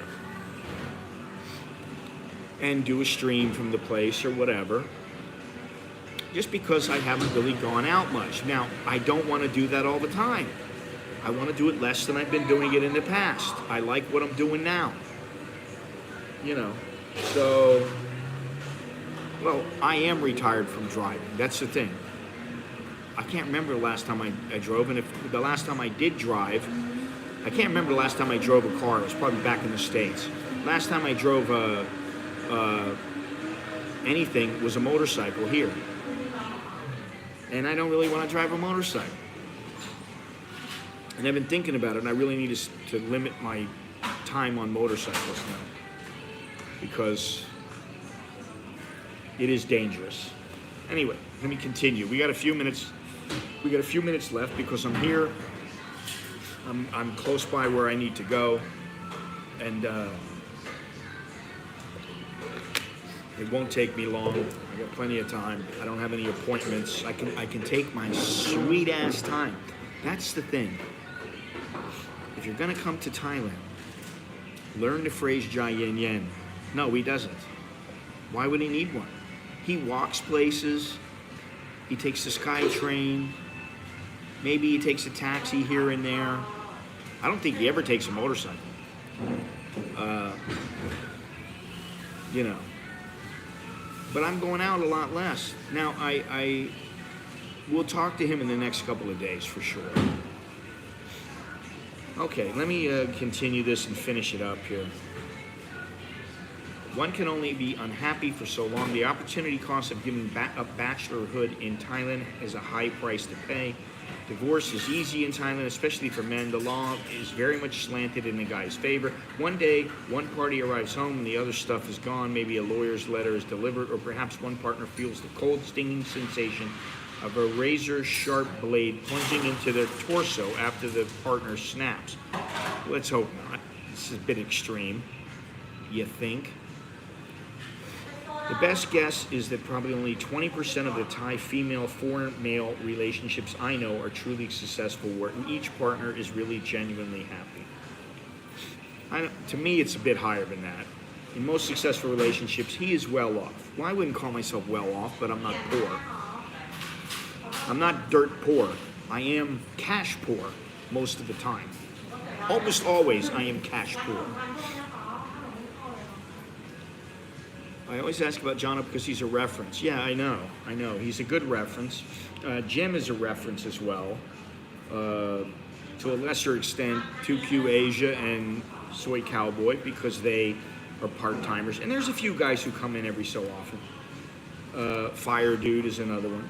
and do a stream from the place or whatever, just because I haven't really gone out much. Now, I don't want to do that all the time. I want to do it less than I've been doing it in the past. I like what I'm doing now. So, well, I am retired from driving. That's the thing. I can't remember the last time I drove, and if the last time I did drive, I can't remember the last time I drove a car. It was probably back in the States. Last time I drove anything was a motorcycle here. And I don't really want to drive a motorcycle. And I've been thinking about it, and I really need to limit my time on motorcycles now, because it is dangerous. Anyway, let me continue. We got a few minutes left, because I'm here. I'm close by where I need to go, and it won't take me long. I got plenty of time. I don't have any appointments. I can take my sweet ass time. That's the thing. If you're gonna come to Thailand, learn the phrase Jai Yen Yen. No, he doesn't. Why would he need one? He walks places. He takes the Sky Train. Maybe he takes a taxi here and there. I don't think he ever takes a motorcycle. But I'm going out a lot less. Now, I will talk to him in the next couple of days for sure. Okay, let me continue this and finish it up here. One can only be unhappy for so long. The opportunity cost of giving up bachelorhood in Thailand is a high price to pay. Divorce is easy in Thailand, especially for men. The law is very much slanted in the guy's favor. One day, one party arrives home and the other stuff is gone. Maybe a lawyer's letter is delivered, or perhaps one partner feels the cold, stinging sensation of a razor-sharp blade plunging into their torso after the partner snaps. Let's hope not. This is a bit extreme, you think? The best guess is that probably only 20% of the Thai female-foreign male relationships I know are truly successful, where each partner is really genuinely happy. To me, it's a bit higher than that. In most successful relationships, he is well off. Well, I wouldn't call myself well off, but I'm not poor. I'm not dirt poor. I am cash poor most of the time. Almost always, I am cash poor. I always ask about John because he's a reference. Yeah, I know. He's a good reference. Jim is a reference as well. To a lesser extent, 2Q Asia and Soy Cowboy, because they are part-timers. And there's a few guys who come in every so often. Fire Dude is another one.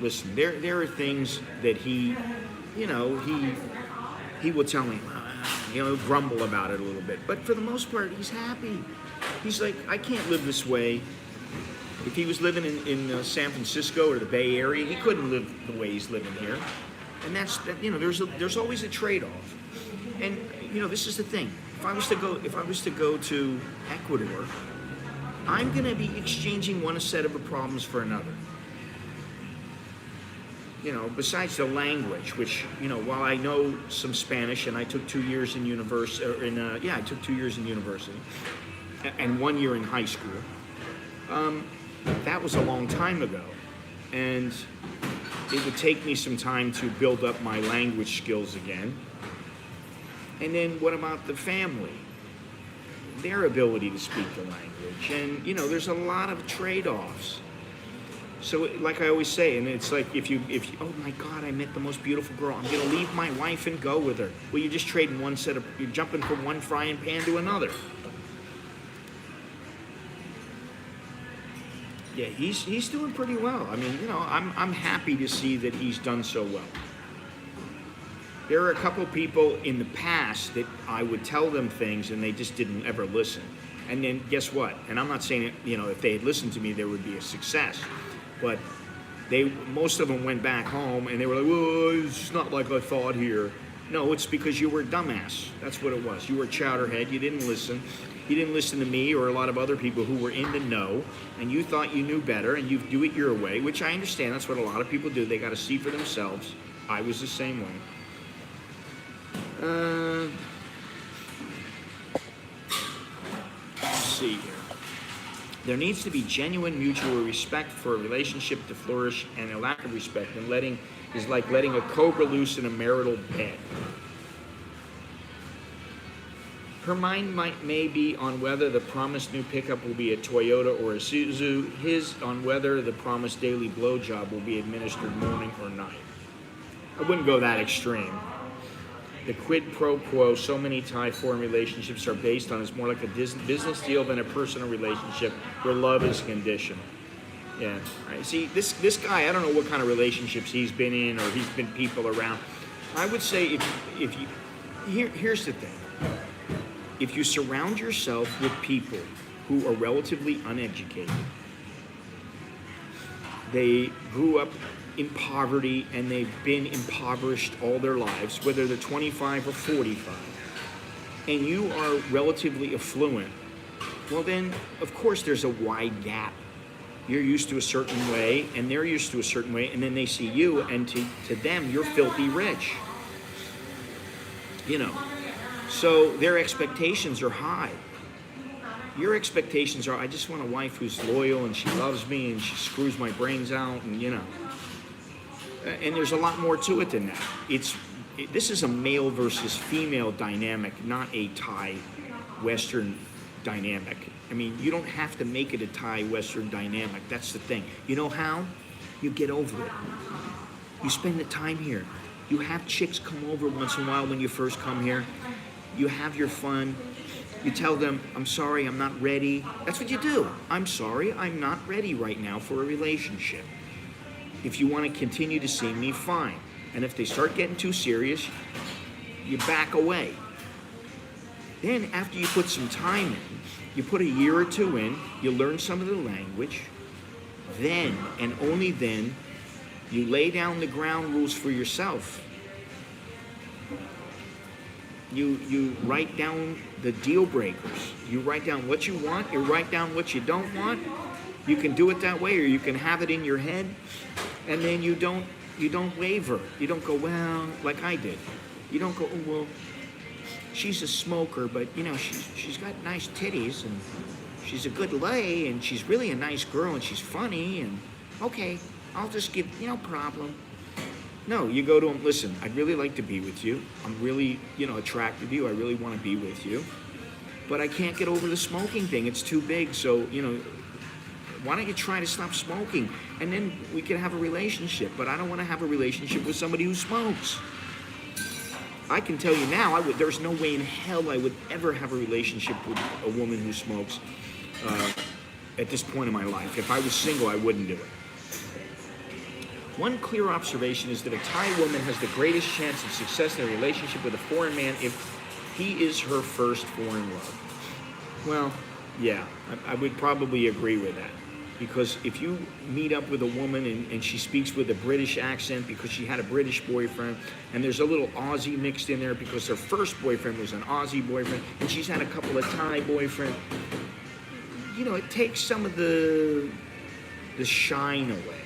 Listen, there are things that he will tell me, grumble about it a little bit. But for the most part, he's happy. He's like, I can't live this way. If he was living in San Francisco or the Bay Area, he couldn't live the way he's living here. And there's always a trade-off. And this is the thing. If I was to go to Ecuador, I'm going to be exchanging one set of problems for another. Besides the language, which, while I know some Spanish, and I took 2 years in university, I took 2 years in university, and 1 year in high school. That was a long time ago, and it would take me some time to build up my language skills again. And then what about the family? Their ability to speak the language, and there's a lot of trade-offs. So, like I always say, and it's like if you, oh my God, I met the most beautiful girl. I'm gonna leave my wife and go with her. Well, you're just trading you're jumping from one frying pan to another. Yeah, he's doing pretty well. I mean, I'm happy to see that he's done so well. There are a couple people in the past that I would tell them things and they just didn't ever listen. And then guess what? And I'm not saying that, if they had listened to me, there would be a success. But most of them went back home and they were like, well, it's not like I thought here. No, it's because you were a dumbass. That's what it was. You were a chowderhead. You didn't listen. You didn't listen to me or a lot of other people who were in the know, and you thought you knew better, and you do it your way, which I understand. That's what a lot of people do. They got to see for themselves. I was the same way. Let's see here. There needs to be genuine mutual respect for a relationship to flourish, and a lack of respect is like letting a cobra loose in a marital bed. Her mind may be on whether the promised new pickup will be a Toyota or a Isuzu, his on whether the promised daily blowjob will be administered morning or night. I wouldn't go that extreme. The quid pro quo so many Thai foreign relationships are based on is more like a business deal than a personal relationship where love is conditional. Yeah, right. See, this guy, I don't know what kind of relationships he's been in or he's been people around. I would say if you, here's the thing. If you surround yourself with people who are relatively uneducated, they grew up in poverty and they've been impoverished all their lives, whether they're 25 or 45, and you are relatively affluent, well then, of course there's a wide gap. You're used to a certain way, and they're used to a certain way, and then they see you, and to them, you're filthy rich. You know, so their expectations are high. Your expectations are, I just want a wife who's loyal, and she loves me, and she screws my brains out, and you know. And there's a lot more to it than that. This is a male versus female dynamic, not a Thai Western dynamic. I mean, you don't have to make it a Thai Western dynamic. That's the thing. You know how? You get over it. You spend the time here. You have chicks come over once in a while when you first come here. You have your fun. You tell them, I'm sorry, I'm not ready. That's what you do. I'm sorry, I'm not ready right now for a relationship. If you want to continue to see me, fine. And if they start getting too serious, you back away. Then after you put some time in, you put a year or two in, you learn some of the language, then and only then, you lay down the ground rules for yourself. You write down the deal breakers. You write down what you want, you write down what you don't want. You can do it that way, or you can have it in your head, and then you don't waver. You don't go, well, like I did. You don't go, oh, well, she's a smoker, but you know, she's got nice titties, and she's a good lay, and she's really a nice girl, and she's funny, and okay, I'll just give, no problem. No, you go to them, listen, I'd really like to be with you. I'm really, attracted to you. I really want to be with you. But I can't get over the smoking thing. It's too big, so, why don't you try to stop smoking? And then we can have a relationship. But I don't want to have a relationship with somebody who smokes. I can tell you now, there's no way in hell I would ever have a relationship with a woman who smokes at this point in my life. If I was single, I wouldn't do it. One clear observation is that a Thai woman has the greatest chance of success in a relationship with a foreign man if he is her first foreign love. Well, yeah, I would probably agree with that. Because if you meet up with a woman and she speaks with a British accent because she had a British boyfriend, and there's a little Aussie mixed in there because her first boyfriend was an Aussie boyfriend, and she's had a couple of Thai boyfriends, it takes some of the shine away.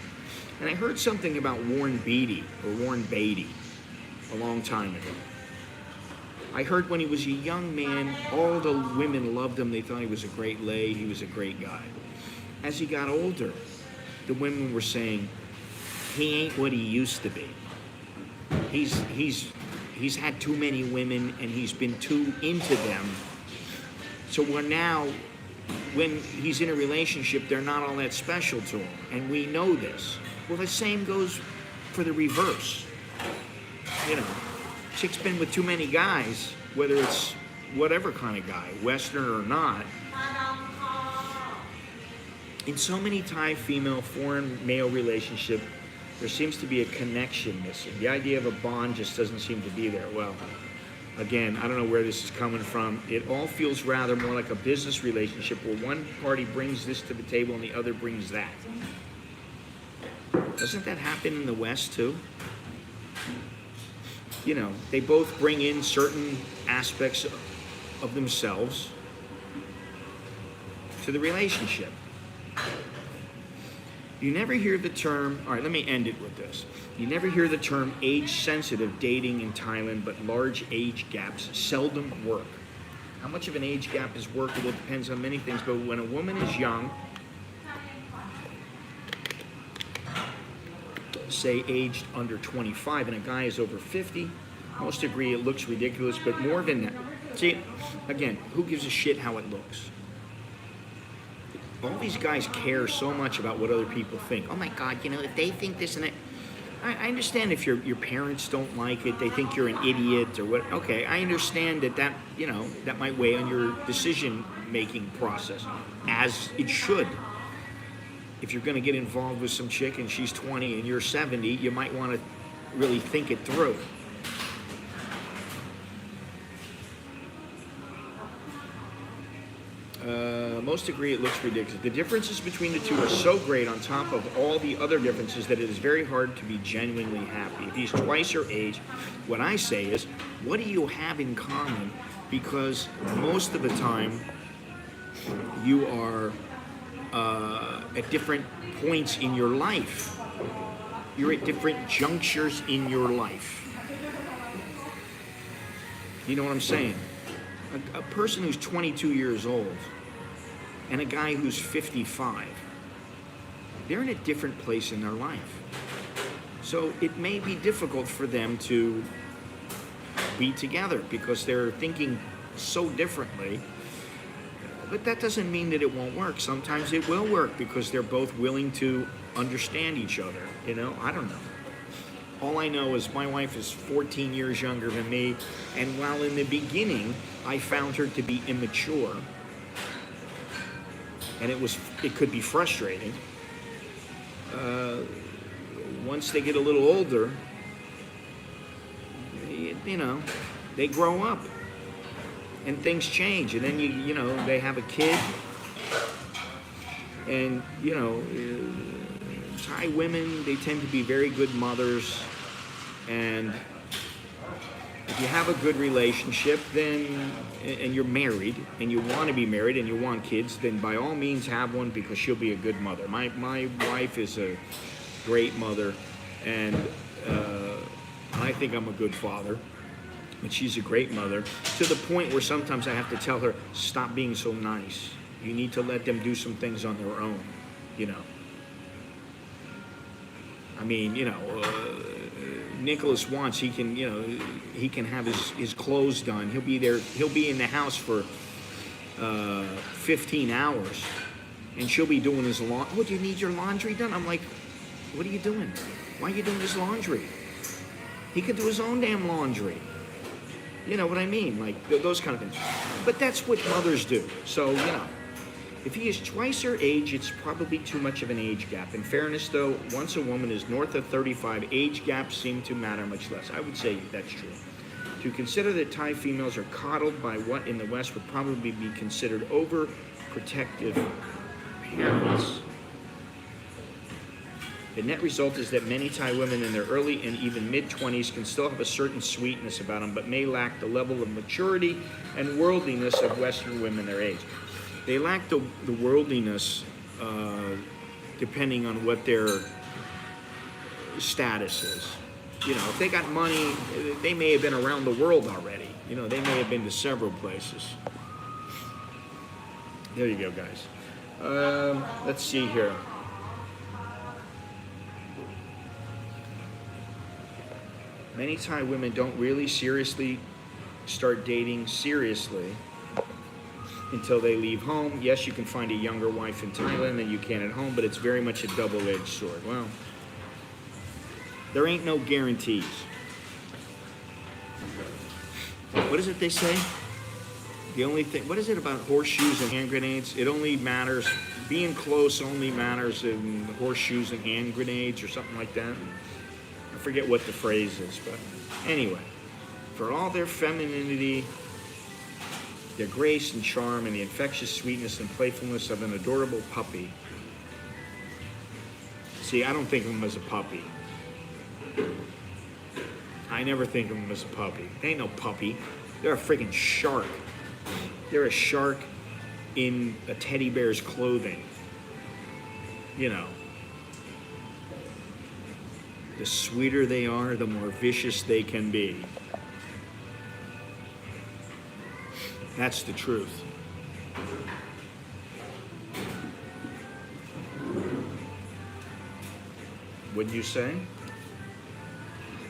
And I heard something about Warren Beatty a long time ago. I heard when he was a young man, all the women loved him. They thought he was a great lay, he was a great guy. As he got older, the women were saying, he ain't what he used to be. He's had too many women and he's been too into them. So we're now, when he's in a relationship, they're not all that special to him. And we know this. Well, the same goes for the reverse. Chick's been with too many guys, whether it's whatever kind of guy, Western or not. In so many Thai female foreign male relationship, there seems to be a connection missing. The idea of a bond just doesn't seem to be there. Well, again, I don't know where this is coming from. It all feels rather more like a business relationship where one party brings this to the table and the other brings that. Doesn't that happen in the West too? They both bring in certain aspects of themselves, to the relationship. You never hear the term, all right, let me end it with this. You never hear the term age-sensitive dating in Thailand, but large age gaps seldom work. How much of an age gap is workable depends on many things, but when a woman is young, say aged under 25, and a guy is over 50, most agree it looks ridiculous, but more than that. See, again, who gives a shit how it looks? All these guys care so much about what other people think. Oh my God, you know, if they think this and that. I understand if your parents don't like it, they think you're an idiot or what. Okay, I understand that you know, that might weigh on your decision-making process, as it should. If you're going to get involved with some chick and she's 20 and you're 70, you might want to really think it through. Most agree it looks ridiculous. The differences between the two are so great on top of all the other differences that it is very hard to be genuinely happy. If he's twice your age, what I say is, what do you have in common? Because most of the time, you are at different points in your life. You're at different junctures in your life. You know what I'm saying? A person who's 22 years old and a guy who's 55, they're in a different place in their life. So it may be difficult for them to be together because they're thinking so differently. But that doesn't mean that it won't work. Sometimes it will work because they're both willing to understand each other. You know, I don't know. All I know is my wife is 14 years younger than me, and while in the beginning I found her to be immature, and it could be frustrating. Once they get a little older, you know, they grow up, and things change, and then you know, they have a kid, and you know, Thai women, they tend to be very good mothers, and if you have a good relationship, then, and you're married, and you want to be married, and you want kids, then by all means have one, because she'll be a good mother. My wife is a great mother, and I think I'm a good father, and she's a great mother, to the point where sometimes I have to tell her, stop being so nice. You need to let them do some things on their own, you know. I mean, you know, Nicholas wants, he can, you know, he can have his clothes done. He'll be in the house for 15 hours, and she'll be doing his laundry. Oh, do you need your laundry done? I'm like, what are you doing? Why are you doing his laundry? He could do his own damn laundry. You know what I mean? Like, those kind of things. But that's what mothers do. So, you know, if he is twice her age, it's probably too much of an age gap. In fairness, though, once a woman is north of 35, age gaps seem to matter much less. I would say that's true. To consider that Thai females are coddled by what in the West would probably be considered overprotective parents. The net result is that many Thai women in their early and even mid-20s can still have a certain sweetness about them, but may lack the level of maturity and worldliness of Western women their age. They lack the worldliness depending on what their status is. You know, if they got money, they may have been around the world already. You know, they may have been to several places. There you go, guys. Let's see here. Many Thai women don't really seriously start dating seriously until they leave home. Yes, you can find a younger wife in Thailand than you can at home, but it's very much a double-edged sword. Well, there ain't no guarantees. What is it they say? The only thing, what is it about horseshoes and hand grenades? It only matters, being close only matters in horseshoes and hand grenades or something like that. I forget what the phrase is, but anyway, for all their femininity, their grace and charm, and the infectious sweetness and playfulness of an adorable puppy. See, I don't think of them as a puppy. I never think of them as a puppy. They ain't no puppy. They're a freaking shark. They're a shark in a teddy bear's clothing. You know, the sweeter they are, the more vicious they can be. That's the truth. Wouldn't you say?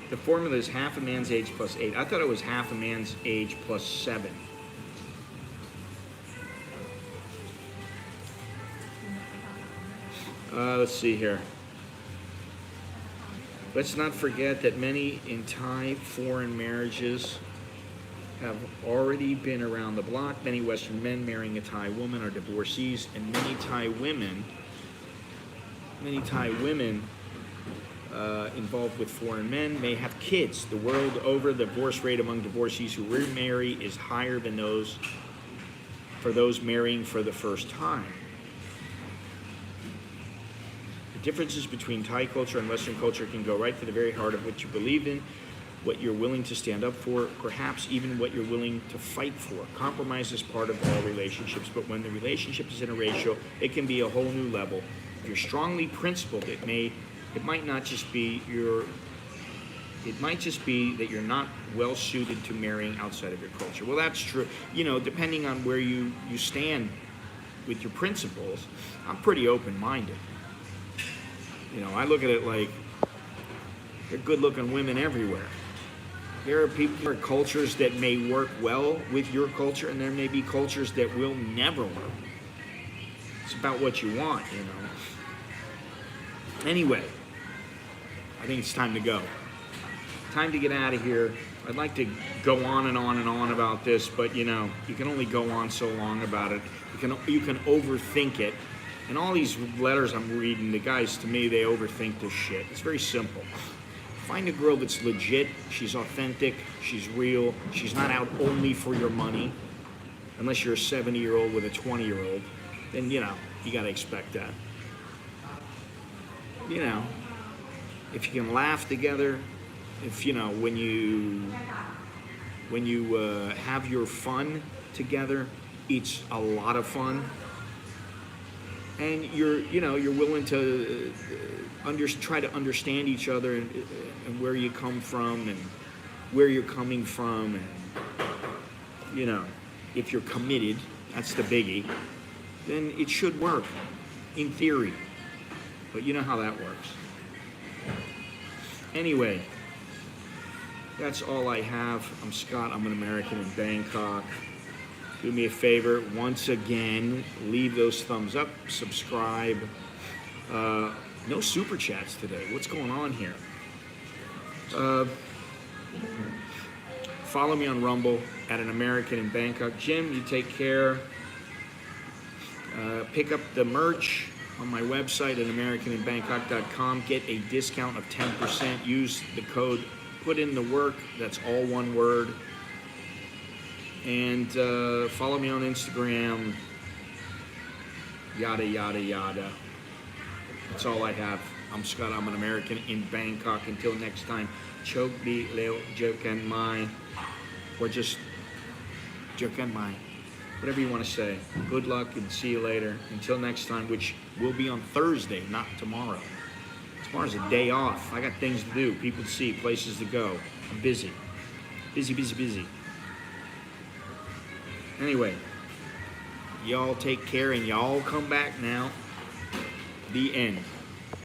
The formula is half a man's age plus 8. I thought it was half a man's age plus 7. Let's see here. Let's not forget that many in Thai foreign marriages have already been around the block. Many Western men marrying a Thai woman are divorcees, and many Thai women involved with foreign men may have kids. The world over, the divorce rate among divorcees who remarry is higher than those marrying for the first time. The differences between Thai culture and Western culture can go right to the very heart of what you believe in, what you're willing to stand up for, perhaps even what you're willing to fight for. Compromise is part of all relationships, but when the relationship is interracial, it can be a whole new level. If you're strongly principled, it might just be that you're not well suited to marrying outside of your culture. Well, that's true. You know, depending on where you stand with your principles, I'm pretty open-minded. You know, I look at it like there are good-looking women everywhere. There are cultures that may work well with your culture, and there may be cultures that will never work. It's about what you want, you know. Anyway, I think it's time to go. Time to get out of here. I'd like to go on and on and on about this, but you know, you can only go on so long about it. You can overthink it. And all these letters I'm reading, the guys, to me, they overthink this shit. It's very simple. Find a girl that's legit, she's authentic, she's real, she's not out only for your money. Unless you're a 70-year-old with a 20-year-old, then, you know, you gotta expect that. You know, if you can laugh together, if, you know, when you have your fun together, it's a lot of fun. And you're willing to try to understand each other and where you come from and where you're coming from. And, you know, if you're committed, that's the biggie, then it should work, in theory. But you know how that works. Anyway, that's all I have. I'm Scott. I'm an American in Bangkok. Do me a favor, once again, leave those thumbs up, subscribe. No super chats today. What's going on here? Follow me on Rumble at an American in Bangkok. Jim, you take care. Pick up the merch on my website at americaninbangkok.com. Get a discount of 10%. Use the code, put in the work. That's all one word. And follow me on Instagram, yada, yada, yada. That's all I have. I'm Scott. I'm an American in Bangkok. Until next time, choke me, leo, joke and mine, or just joke and mine. Whatever you want to say. Good luck and see you later. Until next time, which will be on Thursday, not tomorrow. Tomorrow's a day off. I got things to do, people to see, places to go. I'm busy. Busy. Anyway, y'all take care and y'all come back now. The end.